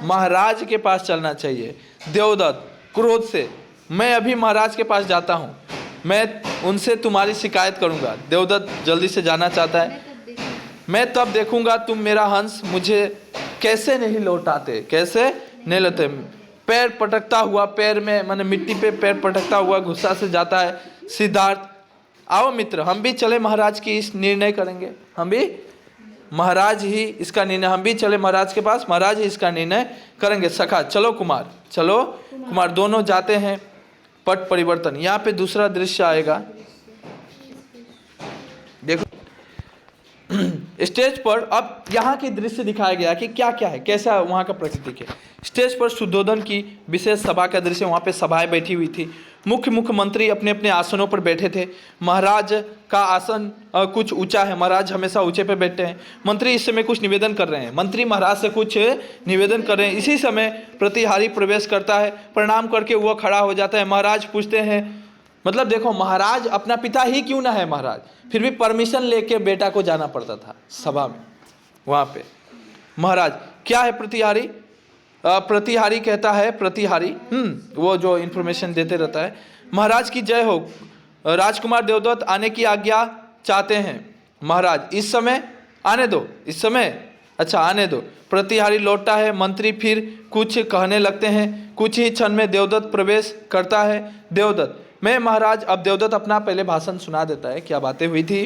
महाराज के पास चलना चाहिए। देवदत्त क्रोध से, मैं अभी महाराज के पास जाता हूँ, मैं उनसे तुम्हारी शिकायत करूँगा। देवदत्त जल्दी से जाना चाहता है। मैं तब देखूँगा तुम मेरा हंस मुझे कैसे नहीं लौटाते, कैसे नहीं लौटे। पैर पटकता हुआ, पैर में माने मिट्टी पे पैर पटकता हुआ गुस्सा से जाता है। सिद्धार्थ, आओ मित्र, हम भी चले महाराज की इस निर्णय करेंगे, हम भी महाराज ही इसका निर्णय, हम भी चले महाराज के पास, महाराज ही इसका निर्णय करेंगे। सखा, चलो कुमार, चलो कुमार। दोनों जाते हैं। पट परिवर्तन, यहाँ पे दूसरा दृश्य आएगा, देखो स्टेज पर अब यहाँ के दृश्य दिखाया गया कि क्या क्या है, कैसा वहाँ का प्रकृति है। स्टेज पर शुद्धोधन की विशेष सभा का दृश्य, वहाँ पे सभाएं बैठी हुई थी, मुख्य मंत्री अपने अपने आसनों पर बैठे थे। महाराज का आसन कुछ ऊंचा है, महाराज हमेशा ऊंचे पे बैठते हैं। मंत्री इस समय कुछ निवेदन कर रहे हैं, मंत्री महाराज से कुछ निवेदन कर रहे हैं। इसी समय प्रतिहारी प्रवेश करता है, प्रणाम करके वह खड़ा हो जाता है। महाराज पूछते हैं, मतलब देखो महाराज अपना पिता ही क्यों ना है महाराज, फिर भी परमिशन लेके बेटा को जाना पड़ता था सभा में। वहाँ पे महाराज, क्या है प्रतिहारी? प्रतिहारी कहता है, प्रतिहारी वो जो इन्फॉर्मेशन देते रहता है, महाराज की जय हो, राजकुमार देवदत्त आने की आज्ञा चाहते हैं। महाराज, इस समय आने दो, इस समय अच्छा आने दो। प्रतिहारी लौटता है, मंत्री फिर कुछ कहने लगते हैं। कुछ ही क्षण में देवदत्त प्रवेश करता है। देवदत्त, मैं महाराज, अब देवदत्त अपना पहले भाषण सुना देता है, क्या बातें हुई थी,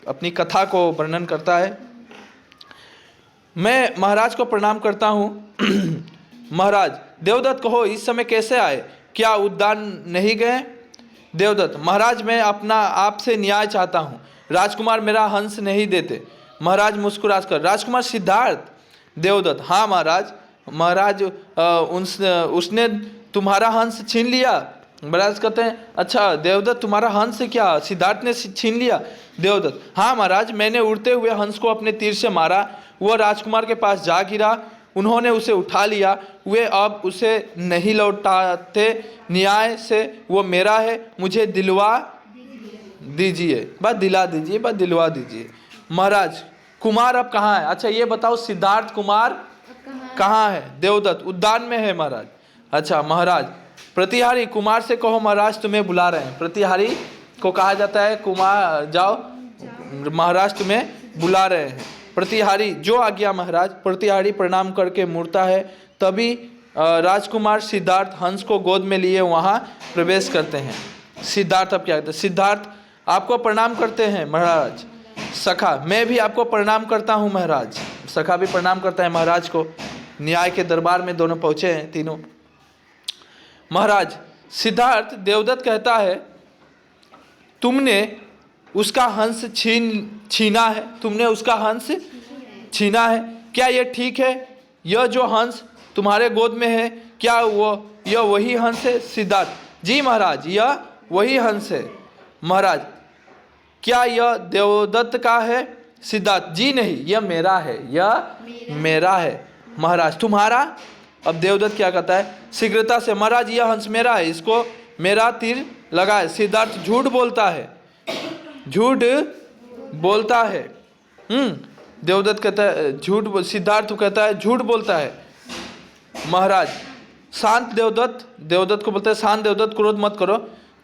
अपनी कथा को वर्णन करता है। मैं महाराज को प्रणाम करता हूँ। महाराज, देवदत्त कहो इस समय कैसे आए, क्या उद्यान नहीं गए? देवदत्त, महाराज मैं अपना आपसे न्याय चाहता हूँ, राजकुमार मेरा हंस नहीं देते। महाराज मुस्कुरा कर, राजकुमार सिद्धार्थ? देवदत्त, हाँ महाराज, महाराज उसने तुम्हारा हंस छीन लिया। महाराज कहते हैं, अच्छा देवदत्त तुम्हारा हंस क्या सिद्धार्थ ने छीन लिया? देवदत्त, हाँ महाराज, मैंने उड़ते हुए हंस को अपने तीर से मारा, वह राजकुमार के पास जा गिरा, उन्होंने उसे उठा लिया, वे अब उसे नहीं लौटाते, न्याय से वो मेरा है, मुझे दिलवा दीजिए, बस दिला दीजिए, बस दिलवा दीजिए। महाराज, कुमार अब कहाँ है? अच्छा ये बताओ सिद्धार्थ कुमार कहाँ है? देवदत्त, उद्यान में है महाराज। अच्छा महाराज, प्रतिहारी, कुमार से कहो महाराज तुम्हें बुला रहे हैं। प्रतिहारी को कहा जाता है, कुमार जाओ, महाराज तुम्हें बुला रहे हैं। प्रतिहारी, जो आज्ञा महाराज। प्रतिहारी प्रणाम करके मुड़ता है। तभी राजकुमार सिद्धार्थ हंस को गोद में लिए वहाँ प्रवेश करते हैं। सिद्धार्थ अब क्या कहते हैं? सिद्धार्थ, आपको प्रणाम करते हैं महाराज। सखा, मैं भी आपको प्रणाम करता हूँ महाराज। सखा भी प्रणाम करता है महाराज को। न्याय के दरबार में दोनों पहुँचे हैं तीनों। महाराज, सिद्धार्थ, देवदत्त कहता है तुमने उसका हंस छीना है, तुमने उसका हंस छीना है, क्या यह ठीक है? यह जो हंस तुम्हारे गोद में है, क्या यह वही हंस है? सिद्धार्थ, जी महाराज, यह वही हंस है। महाराज, क्या यह देवदत्त का है? सिद्धार्थ, जी नहीं, यह मेरा है, यह मेरा है। महाराज, तुम्हारा? अब देवदत्त क्या कहता है शीघ्रता से, महाराज यह हंस मेरा है, इसको मेरा तीर लगा है। सिद्धार्थ झूठ बोलता है, झूठ बोलता है। देवदत्त कहता है झूठ, सिद्धार्थ कहता है झूठ बोलता है। महाराज, शांत देवदत्त, देवदत्त को बोलते हैं शांत देवदत्त, क्रोध मत करो।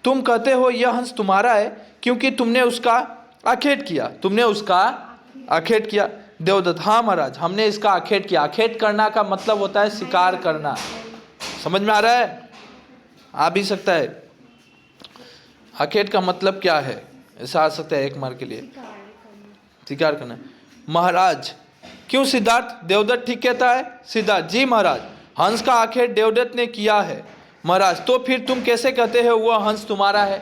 तुम कहते हो यह हंस तुम्हारा है क्योंकि तुमने उसका आखेट किया, तुमने उसका आखेट किया। देवदत्त, हाँ महाराज, हमने इसका आखेट किया। आखेट करना का मतलब होता है शिकार करना। समझ में आ रहा है? आ भी सकता है। आखेट का मतलब क्या है, ऐसा आ सकता है एक मार के लिए, शिकार करना। महाराज, क्यों सिद्धार्थ? देवदत्त ठीक कहता है। सिद्धार्थ, जी महाराज, हंस का आखेट देवदत्त ने किया है। महाराज, तो फिर तुम कैसे कहते हो वह हंस तुम्हारा है?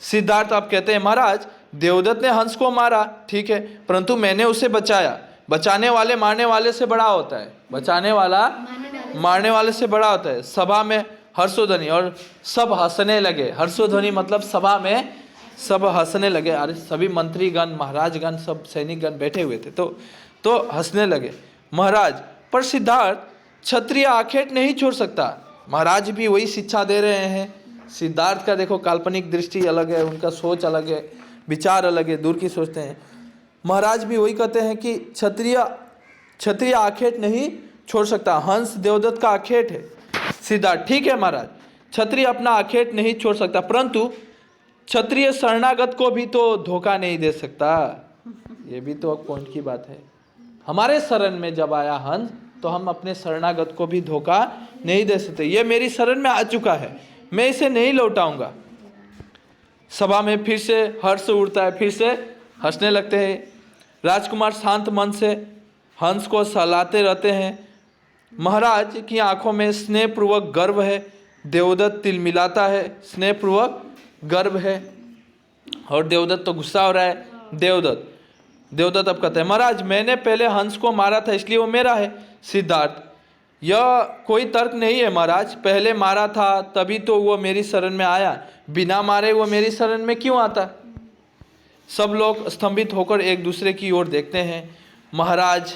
सिद्धार्थ आप कहते हैं महाराज, देवदत्त ने हंस को मारा, ठीक है, परंतु मैंने उसे बचाया। बचाने वाले मारने वाले से बड़ा होता है, बचाने वाला मारने वाले से बड़ा होता है। सभा में हर्षोध्वनि, और सब हंसने लगे। हर्षोध्वनि मतलब सभा में सब हंसने लगे। अरे सभी मंत्रीगण, महाराजगण, सब सैनिकगण बैठे हुए थे तो हंसने लगे। महाराज, पर सिद्धार्थ, क्षत्रिय आखेट नहीं छोड़ सकता। महाराज भी वही शिक्षा दे रहे हैं। सिद्धार्थ का देखो काल्पनिक दृष्टि अलग है, उनका सोच अलग है, विचार अलग है, दूर की सोचते हैं। महाराज भी वही कहते हैं कि क्षत्रिय आखेट नहीं छोड़ सकता। हंस देवदत्त का आखेट है। सिद्धार्थ, ठीक है महाराज, क्षत्रिय अपना आखेट नहीं छोड़ सकता, परंतु क्षत्रिय शरणागत को भी तो धोखा नहीं दे सकता। ये भी तो पॉइंट की बात है। हमारे शरण में जब आया हंस तो हम अपने शरणागत को भी धोखा नहीं दे सकते। ये मेरी शरण में आ चुका है, मैं इसे नहीं लौटाऊंगा। सभा में फिर से हर्ष उड़ता है, फिर से हंसने लगते हैं। राजकुमार शांत मन से हंस को सहलाते रहते हैं। महाराज की आंखों में स्नेहपूर्वक गर्व है। देवदत्त तिलमिलाता है, स्नेहपूर्वक गर्व है। और देवदत्त तो गुस्सा हो रहा है। देवदत्त अब कहते हैं, महाराज मैंने पहले हंस को मारा था इसलिए वो मेरा है। सिद्धार्थ, यह कोई तर्क नहीं है महाराज, पहले मारा था तभी तो वो मेरी शरण में आया, बिना मारे वो मेरी शरण में क्यों आता? सब लोग स्तंभित होकर एक दूसरे की ओर देखते हैं। महाराज,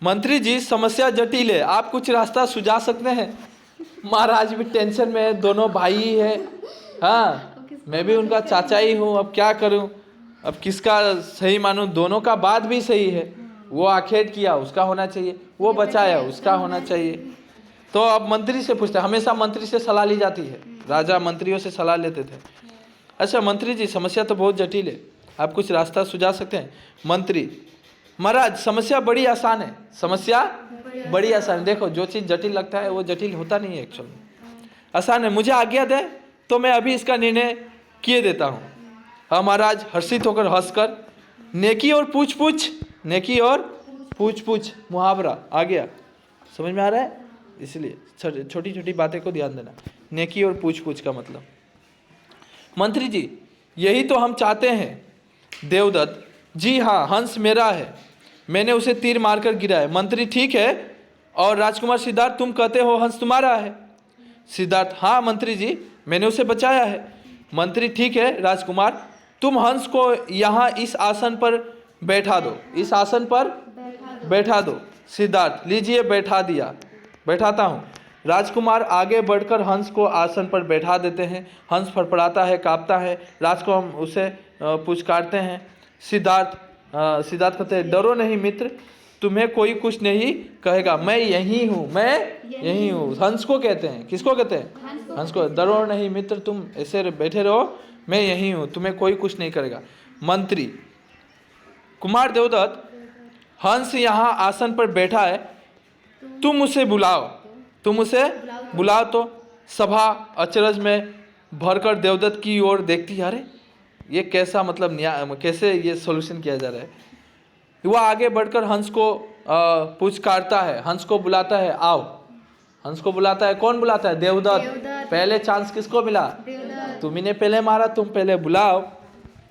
मंत्री जी समस्या जटिल है, आप कुछ रास्ता सुझा सकते हैं? महाराज भी टेंशन में है, दोनों भाई ही है। हाँ, मैं भी उनका चाचा ही हूँ, अब क्या करूँ, अब किसका सही मानूं? दोनों का बात भी सही है। वो आखेट किया, उसका होना चाहिए, वो बचाया, उसका होना चाहिए। तो अब मंत्री से पूछते हैं, हमेशा मंत्री से सलाह ली जाती है, राजा मंत्रियों से सलाह लेते थे। अच्छा मंत्री जी, समस्या तो बहुत जटिल है, आप कुछ रास्ता सुझा सकते हैं? मंत्री, महाराज समस्या बड़ी आसान है, समस्या बड़ी आसान है। देखो जो चीज़ जटिल लगता है वो जटिल होता नहीं है, एक्चुअली आसान है। मुझे आज्ञा दे तो मैं अभी इसका निर्णय किए देता हूँ। हाँ महाराज, हर्षित होकर हंसकर, नेकी और पूछ पूछ, नेकी और पूछ पूछ मुहावरा आ गया, समझ में आ रहा है? इसलिए छोटी छोटी बातें को ध्यान देना। नेकी और पूछ पूछ का मतलब, मंत्री जी यही तो हम चाहते हैं। देवदत्त, जी हाँ, हंस मेरा है, मैंने उसे तीर मारकर गिराया। मंत्री, ठीक है। और राजकुमार सिद्धार्थ, तुम कहते हो हंस तुम्हारा है? सिद्धार्थ, हाँ मंत्री जी, मैंने उसे बचाया है। मंत्री, ठीक है। राजकुमार, तुम हंस को यहाँ इस आसन पर बैठा दो, इस आसन पर बैठा दो। सिद्धार्थ, लीजिए बैठा दिया, बैठाता हूँ। राजकुमार आगे बढ़कर हंस को आसन पर बैठा देते हैं। हंस फड़फड़ाता है, कांपता है। राजकुमार उसे पुचकारते हैं। सिद्धार्थ कहते हैं, डरो नहीं मित्र, तुम्हें कोई कुछ नहीं कहेगा, मैं यही हूँ, मैं यही हूँ। हंस को कहते हैं, किसको कहते हैं? हंस को। डरो नहीं मित्र, तुम ऐसे बैठे रहो, मैं यही हूँ, तुम्हें कोई कुछ नहीं करेगा। मंत्री, कुमार देवदत्त, हंस यहाँ आसन पर बैठा है, तुम उसे बुलाओ, तुम उसे बुलाओ। तो सभा अचरज में भरकर देवदत्त की ओर देखती है, अरे ये कैसा मतलब कैसे ये सॉल्यूशन किया जा रहा है। वह आगे बढ़कर हंस को पुचकारता है, हंस को बुलाता है, आओ। हंस को बुलाता है, कौन बुलाता है? देवदत्त। पहले चांस किसको मिला? तुम्ही ने पहले मारा, तुम पहले बुलाओ।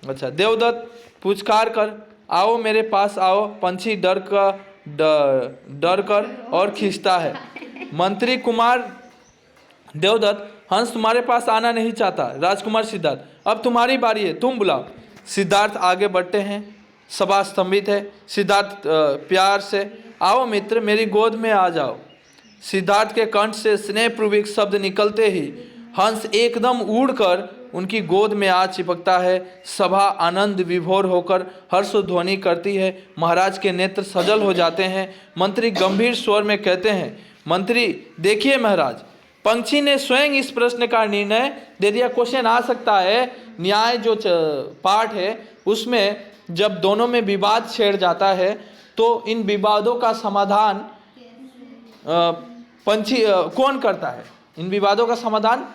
अच्छा, देवदत्त पुचकार कर, आओ मेरे पास आओ। पंछी डर कर और खींचता है। मंत्री, कुमार देवदत्त हंस तुम्हारे पास आना नहीं चाहता। राजकुमार सिद्धार्थ, अब तुम्हारी बारी है, तुम बुलाओ। सिद्धार्थ आगे बढ़ते हैं, सभा स्तंभित है। सिद्धार्थ प्यार से, आओ मित्र मेरी गोद में आ जाओ। सिद्धार्थ के कंठ से स्नेहपूर्वक शब्द निकलते ही हंस एकदम उड़कर उनकी गोद में आ चिपकता है। सभा आनंद विभोर होकर हर्षध्वनि करती है। महाराज के नेत्र सजल हो जाते हैं। मंत्री गंभीर स्वर में कहते हैं, मंत्री देखिए महाराज, पंछी ने स्वयं इस प्रश्न का निर्णय दे दिया। क्वेश्चन आ सकता है, न्याय जो पाठ है उसमें जब दोनों में विवाद छेड़ जाता है तो इन विवादों का समाधान पंछी कौन करता है? इन विवादों का समाधान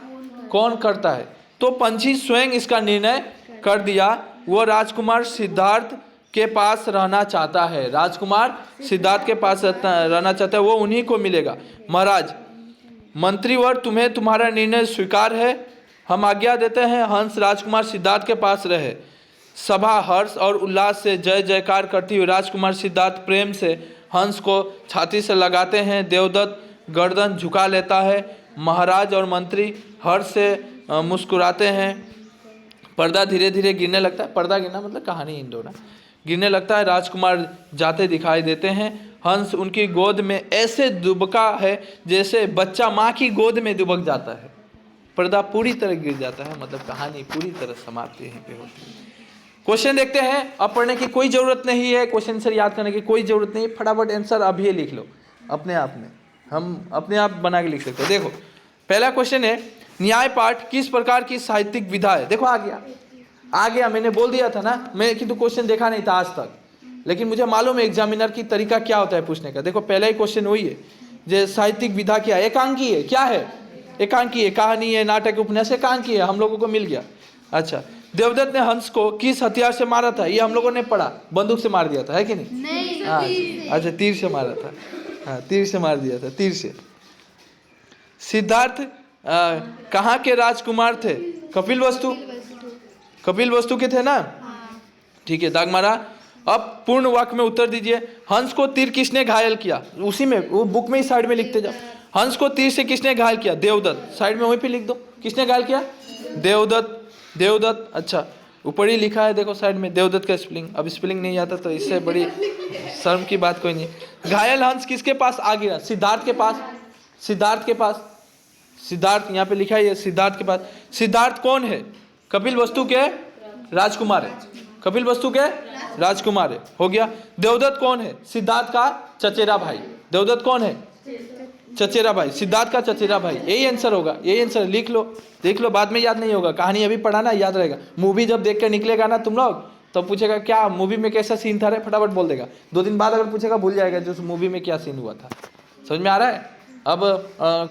कौन करता है? तो पंछी स्वयं इसका निर्णय कर दिया। वो राजकुमार सिद्धार्थ के पास रहना चाहता है। राजकुमार सिद्धार्थ के पास रहना चाहता है, वो उन्हीं को मिलेगा। महाराज, मंत्रीवर तुम्हें तुम्हारा निर्णय स्वीकार है, हम आज्ञा देते हैं हंस राजकुमार सिद्धार्थ के पास रहे। सभा हर्ष और उल्लास से जय जयकार करती हुई राजकुमार सिद्धार्थ प्रेम से हंस को छाती से लगाते हैं। देवदत्त गर्दन झुका लेता है। महाराज और मंत्री हर्ष से मुस्कुराते हैं। पर्दा धीरे धीरे गिरने लगता है। पर्दा गिरना मतलब कहानी इन दोनों गिरने लगता है। राजकुमार जाते दिखाई देते हैं। हंस उनकी गोद में ऐसे दुबका है जैसे बच्चा माँ की गोद में दुबक जाता है। पर्दा पूरी तरह गिर जाता है, मतलब कहानी पूरी तरह समाप्ति यहीं पे होती है। क्वेश्चन देखते हैं। अब पढ़ने की कोई जरूरत नहीं है, क्वेश्चन आंसर याद करने की कोई जरूरत नहीं है। फटाफट आंसर अभी लिख लो अपने आप में, हम अपने आप बना के लिख सकते हैं। देखो पहला क्वेश्चन है, न्याय पाठ किस प्रकार की साहित्यिक विधा है? देखो आ गया, मैंने बोल दिया था ना, मैं किंतु क्वेश्चन देखा नहीं था आज तक, लेकिन मुझे मालूम है एग्जामिनर की तरीका क्या होता है पूछने का। देखो पहला ही क्वेश्चन वही है, जो साहित्यिक विधा क्या है? एकांकी है। क्या है? एकांकी है। कहानी है, नाटक, उपन्यास, एकांकी है। हम लोगों को मिल गया। अच्छा, देवदत्त ने हंस को किस हथियार से मारा था? ये हम लोगों ने पढ़ा, बंदूक से मार दिया था, है कि नहीं? हाँ, अच्छा, तीर से मारा था। हाँ, तीर से मार दिया था, तीर से। सिद्धार्थ कहाँ के राजकुमार थे? कपिल वस्तु के थे ना? ठीक है, दाग मारा। अब पूर्ण वाक्य में उत्तर दीजिए। हंस को तीर किसने घायल किया? उसी में, वो बुक में ही साइड में लिखते जाओ। हंस को तीर से किसने घायल किया? देवदत्त। साइड में वहीं पे लिख दो, किसने घायल किया? देवदत्त। अच्छा, ऊपर ही लिखा है, देखो साइड में देवदत्त का स्पेलिंग। अब स्पेलिंग नहीं आता तो इससे बड़ी शर्म की बात कोई नहीं। घायल हंस किसके पास आ गिरा? सिद्धार्थ के पास। सिद्धार्थ यहाँ पे लिखा है, सिद्धार्थ के पास। सिद्धार्थ कौन है? कपिल वस्तु के राजकुमार है। हो गया। देवदत्त कौन है? सिद्धार्थ का चचेरा भाई। देवदत्त कौन है? चचेरा भाई, सिद्धार्थ का चचेरा भाई। यही आंसर होगा, यही आंसर। लिख लो, बाद में याद नहीं होगा। कहानी अभी पढ़ाना, याद रहेगा। मूवी जब देख कर निकलेगा ना तुम लोग, तो पूछेगा क्या मूवी में कैसा सीन था रे, फटाफट बोल देगा। 2 दिन बाद अगर पूछेगा भूल जाएगा जो मूवी में क्या सीन हुआ था। समझ में आ रहा है? अब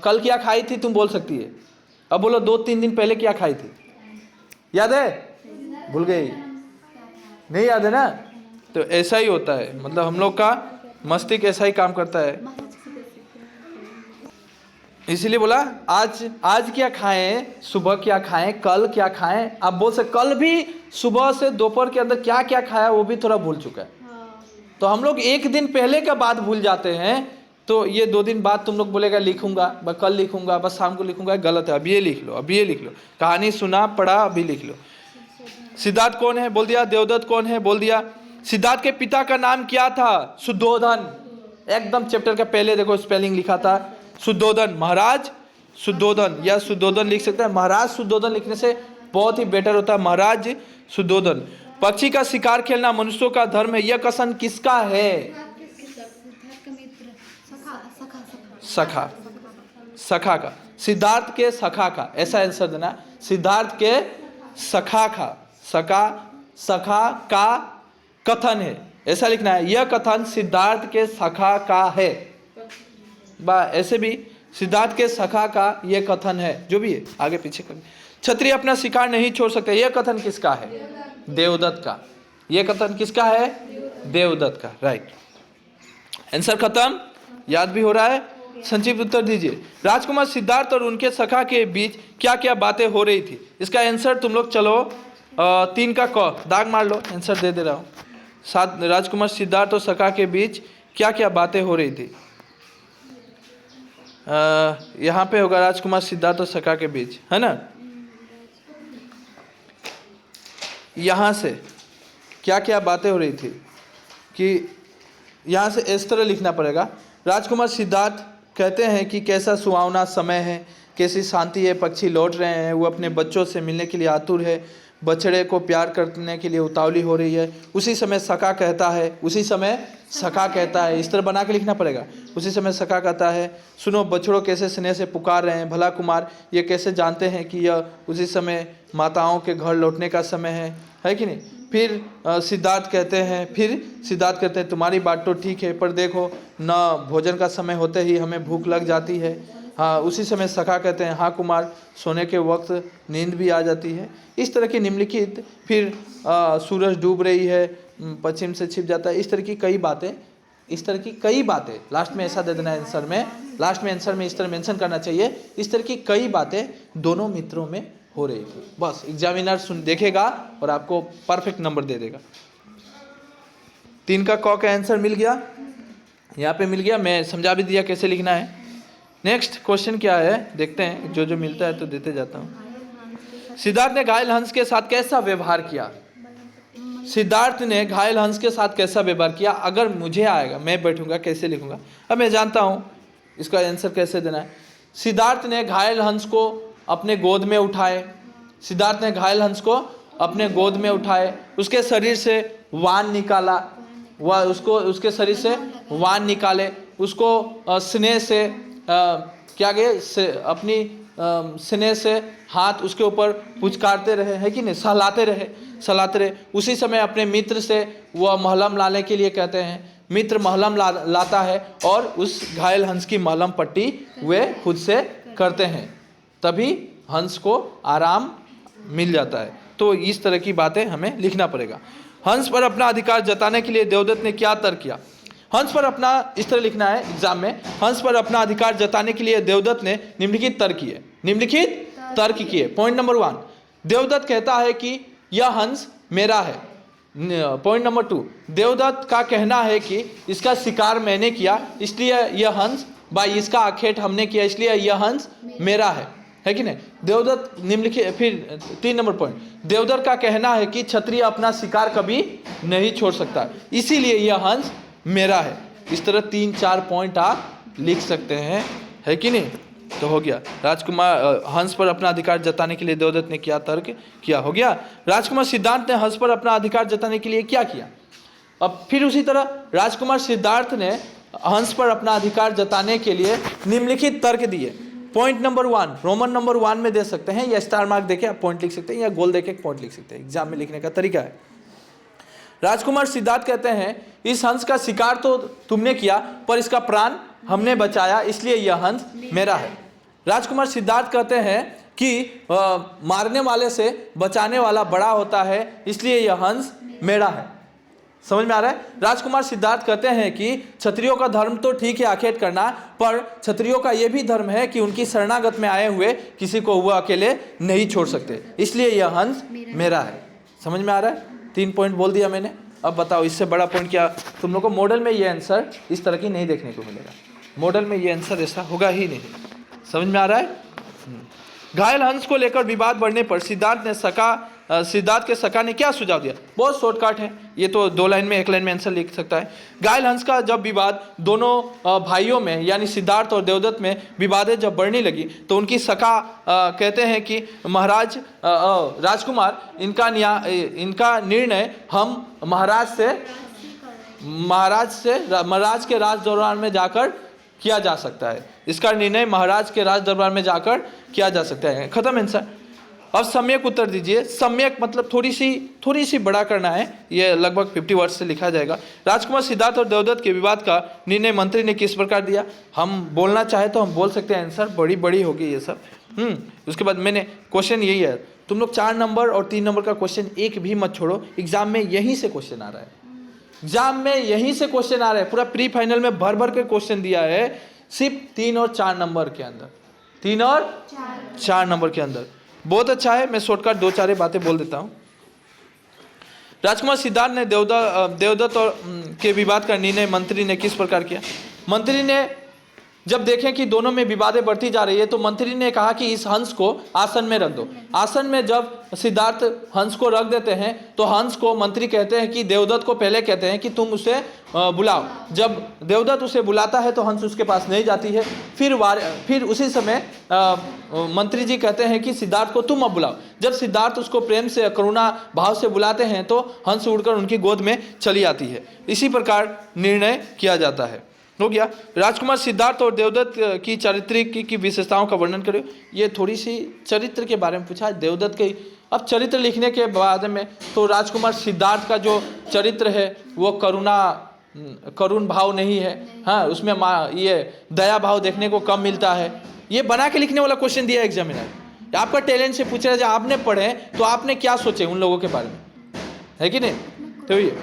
कल क्या खाई थी तुम बोल सकती है। अब बोलो 2-3 दिन पहले क्या खाई थी? याद है? भूल गई, नहीं याद है ना? तो ऐसा ही होता है, मतलब हम लोग का मस्तिष्क ऐसा ही काम करता है। इसीलिए बोला आज क्या खाएं, सुबह क्या खाएं, कल क्या खाएं। आप बोल सकते कल भी सुबह से दोपहर के अंदर क्या क्या खाया वो भी थोड़ा भूल चुका है। तो हम लोग 1 दिन पहले का बात भूल जाते हैं। तो ये 2 दिन बाद तुम लोग बोलेगा लिखूंगा, बस कल लिखूंगा, बस शाम को लिखूंगा, गलत है। अब ये लिख लो। कहानी सुना पढ़ा, अभी लिख लो। सिद्धार्थ कौन है? बोल दिया। देवदत्त कौन है? बोल दिया। सिद्धार्थ के पिता का नाम क्या था? शुद्धोधन। एकदम चैप्टर का पहले देखो स्पेलिंग लिखा था, शुद्धोधन। महाराज शुद्धोधन या शुद्धोधन लिख सकते हैं। महाराज शुद्धोधन लिखने से बहुत ही बेटर होता है, महाराज शुद्धोधन। पक्षी का शिकार खेलना मनुष्यों का धर्म है, यह कथन किसका है? सखा का। सिद्धार्थ के सखा का, ऐसा आंसर देना। सिद्धार्थ के सखा का कथन है, ऐसा लिखना है। यह कथन सिद्धार्थ के सखा का है। ऐसे भी सिद्धार्थ के सखा का यह कथन है, जो भी है आगे पीछे कर। क्षत्रिय अपना शिकार नहीं छोड़ सकते, यह कथन किसका है? देवदत्त का। यह कथन किसका है? देवदत्त का। राइट, आंसर खत्म। याद भी हो रहा है? संक्षिप्त उत्तर दीजिए। राजकुमार सिद्धार्थ और उनके सखा के बीच क्या क्या बातें हो रही थी? इसका आंसर तुम लोग चलो 3 का क दाग मार लो, आंसर दे रहा हूँ। राजकुमार सिद्धार्थ और सखा के बीच क्या क्या बातें हो रही थी? यहाँ पे होगा राजकुमार सिद्धार्थ और सका के बीच, है ना। यहाँ से क्या क्या बातें हो रही थी कि यहाँ से इस तरह लिखना पड़ेगा। राजकुमार सिद्धार्थ कहते हैं कि कैसा सुहावना समय है, कैसी शांति है, पक्षी लौट रहे हैं, वो अपने बच्चों से मिलने के लिए आतुर है, बछड़े को प्यार करने के लिए उतावली हो रही है। उसी समय सका कहता है, उसी समय सका कहता है, इस तरह बना के लिखना पड़ेगा। उसी समय सका कहता है, सुनो बछड़ों कैसे स्नेह से पुकार रहे हैं, भला कुमार ये कैसे जानते हैं कि यह उसी समय माताओं के घर लौटने का समय है कि नहीं। फिर सिद्धार्थ कहते हैं तुम्हारी बात तो ठीक है, पर देखो न भोजन का समय होते ही हमें भूख लग जाती है। हाँ, उसी समय सखा कहते हैं, हाँ कुमार सोने के वक्त नींद भी आ जाती है। इस तरह की निम्नलिखित, फिर सूरज डूब रही है, पश्चिम से छिप जाता है, इस तरह की कई बातें लास्ट में ऐसा दे देना है आंसर में, लास्ट में आंसर में इस तरह मेंशन करना चाहिए। इस तरह की कई बातें दोनों मित्रों में हो रही थी। बस एग्जामिनर देखेगा और आपको परफेक्ट नंबर दे देगा। 3 का क का आंसर मिल गया, यहाँ पे मिल गया, मैं समझा भी दिया कैसे लिखना है। नेक्स्ट क्वेश्चन क्या है देखते हैं, जो मिलता है तो देते जाता हूँ। सिद्धार्थ ने घायल हंस के साथ कैसा व्यवहार किया। सिद्धार्थ ने घायल हंस के साथ कैसा व्यवहार किया, अगर मुझे आएगा मैं बैठूंगा कैसे लिखूंगा। अब मैं जानता हूँ इसका आंसर कैसे देना है। सिद्धार्थ ने घायल हंस को अपने गोद में उठाए, सिद्धार्थ ने घायल हंस को अपने गोद में उठाए, उसके शरीर से वान निकाला, वह उसके शरीर से वान निकाले, उसको स्नेह से क्या गए से अपनी स्नेह से हाथ उसके ऊपर पुचकारते रहे, है कि नहीं, सहलाते रहे। उसी समय अपने मित्र से वह महलम लाने के लिए कहते हैं, मित्र महलम लाता है और उस घायल हंस की महलम पट्टी वे खुद से करते हैं, तभी हंस को आराम मिल जाता है। तो इस तरह की बातें हमें लिखना पड़ेगा। हंस पर अपना अधिकार जताने के लिए देवदत्त ने क्या तर्क किया। हंस पर अपना, इस तरह लिखना है एग्जाम में, हंस पर अपना अधिकार जताने के लिए देवदत्त ने निम्नलिखित तर्क किए। पॉइंट नंबर 1, देवदत्त कहता है कि यह हंस मेरा है। पॉइंट नंबर 2, देवदत्त का कहना है कि इसका शिकार मैंने किया, इसलिए यह हंस, भाई इसका आखेट हमने किया, इसलिए यह हंस मेरा है कि नहीं। देवदत्त निम्नलिखित, फिर 3 नंबर पॉइंट, देवदत्त का कहना है कि क्षत्रिय अपना शिकार कभी नहीं छोड़ सकता, इसीलिए यह हंस मेरा है। इस तरह 3-4 पॉइंट आप लिख सकते हैं, है कि नहीं। तो हो गया, राजकुमार हंस पर अपना अधिकार जताने के लिए देवदत्त ने क्या तर्क किया, हो गया। राजकुमार सिद्धार्थ ने हंस पर अपना अधिकार जताने के लिए क्या किया। अब फिर उसी तरह राजकुमार सिद्धार्थ ने हंस पर अपना अधिकार जताने के लिए निम्नलिखित तर्क दिए। पॉइंट नंबर 1 रोमन नंबर 1 में दे सकते हैं, या स्टार मार्क देके आप पॉइंट लिख सकते हैं, या गोल देके पॉइंट लिख सकते हैं। एग्जाम में लिखने का तरीका है। राजकुमार सिद्धार्थ कहते हैं, इस हंस का शिकार तो तुमने किया, पर इसका प्राण हमने बचाया, इसलिए यह हंस मेरा है। राजकुमार सिद्धार्थ कहते हैं कि मारने वाले से बचाने वाला बड़ा होता है, इसलिए यह हंस मेरा है। समझ में आ रहा है। राजकुमार सिद्धार्थ कहते हैं कि क्षत्रियों का धर्म तो ठीक है आखेट करना, पर क्षत्रियों का यह भी धर्म है कि उनकी शरणागत में आए हुए किसी को वह अकेले नहीं छोड़ सकते, इसलिए यह हंस मेरा है। समझ में आ रहा है। 3 पॉइंट बोल दिया मैंने। अब बताओ इससे बड़ा पॉइंट क्या। तुम लोग को मॉडल में ये आंसर इस तरह की नहीं देखने को मिलेगा, मॉडल में ये आंसर ऐसा होगा ही नहीं। समझ में आ रहा है। घायल हंस को लेकर विवाद बढ़ने पर सिद्धार्थ के सका ने क्या सुझाव दिया। बहुत शॉर्टकट है, ये तो 2 लाइन में 1 लाइन में आंसर लिख सकता है। घायल हंस का जब विवाद दोनों भाइयों में यानी सिद्धार्थ और देवदत्त में विवादें जब बढ़ने लगी, तो उनकी सका कहते हैं कि महाराज राजकुमार, इनका निर्णय हम महाराज के राज दरबार में जाकर किया जा सकता है। इसका निर्णय महाराज के राज दरबार में जाकर किया जा सकता है। खत्म आंसर। अब सम्यक उत्तर दीजिए। सम्यक मतलब थोड़ी सी बड़ा करना है, ये लगभग 50 वर्ड से लिखा जाएगा। राजकुमार सिद्धार्थ और देवदत्त के विवाद का निर्णय मंत्री ने किस प्रकार दिया। हम बोलना चाहे तो हम बोल सकते हैं, आंसर बड़ी होगी ये सब। उसके बाद मैंने क्वेश्चन यही है, तुम लोग 4 नंबर और 3 नंबर का क्वेश्चन एक भी मत छोड़ो। एग्जाम में यहीं से क्वेश्चन आ रहा है, पूरा प्री फाइनल में भर के क्वेश्चन दिया है, सिर्फ 3 और 4 नंबर के अंदर, 3 और 4 नंबर के अंदर। बहुत अच्छा है। मैं शॉर्टकट 2-4 बातें बोल देता हूं। राजकुमार सिद्धार्थ ने देवदत्त और के विवाद का निर्णय मंत्री ने किस प्रकार किया। मंत्री ने जब देखें कि दोनों में विवादें बढ़ती जा रही है तो मंत्री ने कहा कि इस हंस को आसन में रख दो। आसन में जब सिद्धार्थ हंस को रख देते हैं तो हंस को मंत्री कहते हैं कि देवदत्त को पहले कहते हैं कि तुम उसे बुलाओ। जब देवदत्त उसे बुलाता है तो हंस उसके पास नहीं जाती है। फिर उसी समय मंत्री जी कहते हैं कि सिद्धार्थ को तुम अब बुलाओ। जब सिद्धार्थ उसको प्रेम से करुणा भाव से बुलाते हैं तो हंस उड़कर उनकी गोद में चली आती है। इसी प्रकार निर्णय किया जाता है। हो गया। राजकुमार सिद्धार्थ और देवदत्त की चारित्रिक की विशेषताओं का वर्णन करो। ये थोड़ी सी चरित्र के बारे में पूछा है देवदत्त के। अब चरित्र लिखने के बाद में तो राजकुमार सिद्धार्थ का जो चरित्र है वो करुण भाव नहीं है। हाँ, उसमें ये दया भाव देखने को कम मिलता है। ये बना के लिखने वाला क्वेश्चन दिया एग्जामिनर। आपका टैलेंट से पूछ रहा है, जब आपने पढ़े तो आपने क्या सोचे उन लोगों के बारे में, है कि नहीं। तो ये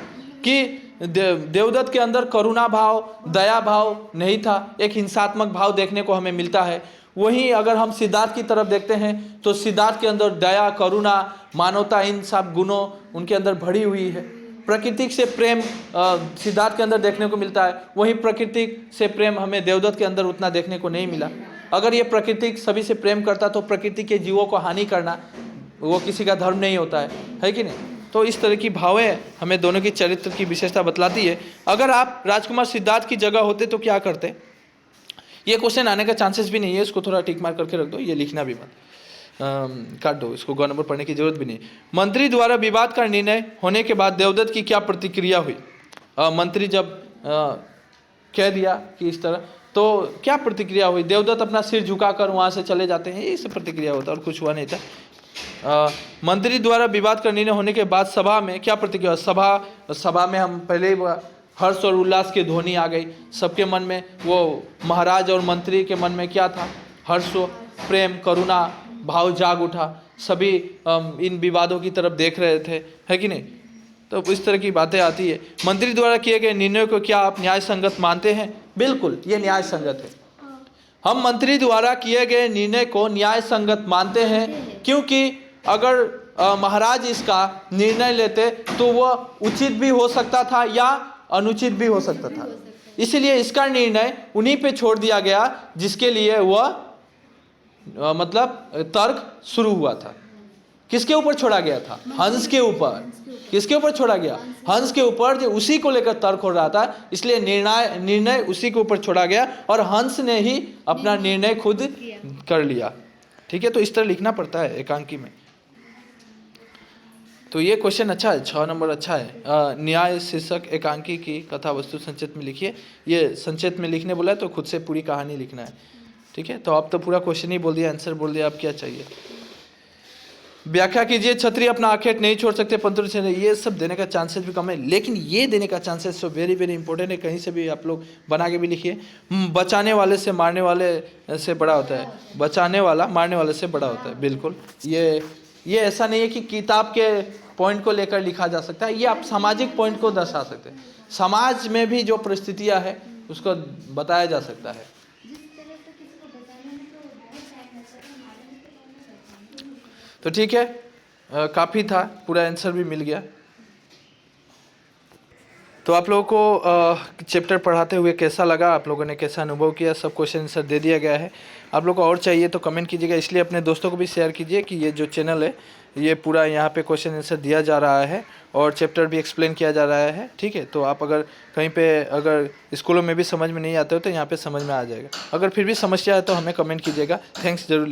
कि देवदत्त के अंदर करुणा भाव दया भाव नहीं था, एक हिंसात्मक भाव देखने को हमें मिलता है। वहीं अगर हम सिद्धार्थ की तरफ देखते हैं तो सिद्धार्थ के अंदर दया करुणा मानवता इन सब गुणों उनके अंदर भरी हुई है। प्रकृति से प्रेम सिद्धार्थ के अंदर देखने को मिलता है, वहीं प्रकृति से प्रेम हमें देवदत्त के अंदर उतना देखने को नहीं मिला। अगर ये प्रकृति सभी से प्रेम करता तो प्रकृति के जीवों को हानि करना वो किसी का धर्म नहीं होता है कि नहीं। तो इस तरह की भावें हमें दोनों की चरित्र की विशेषता बतलाती है। अगर आप राजकुमार सिद्धार्थ की जगह होते तो क्या करते, ये क्वेश्चन आने का चांसेस भी नहीं है। इसको थोड़ा टिक मार करके रख दो, ये लिखना भी मत, काट दो इसको, गौ नंबर पढ़ने की जरूरत भी नहीं। मंत्री द्वारा विवाद का निर्णय होने के बाद देवदत्त की क्या प्रतिक्रिया हुई। मंत्री जब कह दिया कि इस तरह, तो क्या प्रतिक्रिया हुई। देवदत्त अपना सिर झुकाकर वहाँ से चले जाते हैं, ये सब प्रतिक्रिया होता है और कुछ हुआ नहीं था। मंत्री द्वारा विवाद का निर्णय होने के बाद सभा में क्या प्रतिक्रिया। सभा में हम पहले ही हर्ष और उल्लास की ध्वनि आ गई सबके मन में। वो महाराज और मंत्री के मन में क्या था, हर्ष प्रेम करुणा भाव जाग उठा। सभी इन विवादों की तरफ देख रहे थे, है कि नहीं। तो इस तरह की बातें आती है। मंत्री द्वारा किए गए निर्णय को क्या आप न्याय संगत मानते हैं। बिल्कुल, ये न्याय संगत है। हम मंत्री द्वारा किए गए निर्णय को न्याय संगत मानते हैं, क्योंकि अगर महाराज इसका निर्णय लेते तो वह उचित भी हो सकता था या अनुचित भी हो सकता था। इसलिए इसका निर्णय उन्हीं पे छोड़ दिया गया जिसके लिए वह मतलब तर्क शुरू हुआ था। किसके ऊपर छोड़ा गया था, हंस के ऊपर। किसके ऊपर छोड़ा गया, हंस के ऊपर, जो उसी को लेकर तर्क हो रहा था। इसलिए निर्णय उसी के ऊपर छोड़ा गया और हंस ने ही अपना निर्णय खुद कर लिया। ठीक है, तो इस तरह लिखना पड़ता है एकांकी में। तो ये क्वेश्चन अच्छा है, 6 नंबर अच्छा है। न्याय शीर्षक एकांकी की कथा वस्तु संक्षिप्त में लिखिए। ये संक्षिप्त में लिखने बोला है तो खुद से पूरी कहानी लिखना है। ठीक है, तो आप तो पूरा क्वेश्चन ही बोल दिया, आंसर बोल दिया, आप क्या चाहिए। व्याख्या कीजिए। क्षत्रिय अपना आखेट नहीं छोड़ सकते परंतु से, ये सब देने का चांसेस भी कम है, लेकिन ये देने का चांसेस तो वेरी वेरी इंपॉर्टेंट है। कहीं से भी आप लोग बना के भी लिखिए। बचाने वाले से मारने वाले से बड़ा होता है, बचाने वाला मारने वाले से बड़ा होता है। बिल्कुल, ये ऐसा नहीं है कि किताब के पॉइंट को लेकर लिखा जा सकता है, ये आप सामाजिक पॉइंट को दर्शा सकते हैं। समाज में भी जो परिस्थितियाँ है उसको बताया जा सकता है। तो ठीक है, काफ़ी था, पूरा आंसर भी मिल गया। तो आप लोगों को चैप्टर पढ़ाते हुए कैसा लगा, आप लोगों ने कैसा अनुभव किया, सब क्वेश्चन आंसर दे दिया गया है। आप लोगों को और चाहिए तो कमेंट कीजिएगा, इसलिए अपने दोस्तों को भी शेयर कीजिए कि ये जो चैनल है ये पूरा यहाँ पे क्वेश्चन आंसर दिया जा रहा है और चैप्टर भी एक्सप्लेन किया जा रहा है। ठीक है, तो आप अगर कहीं पे अगर स्कूलों में भी समझ में नहीं आते हो तो यहाँ पे समझ में आ जाएगा। अगर फिर भी समस्या है तो हमें कमेंट कीजिएगा। थैंक्स जरूर।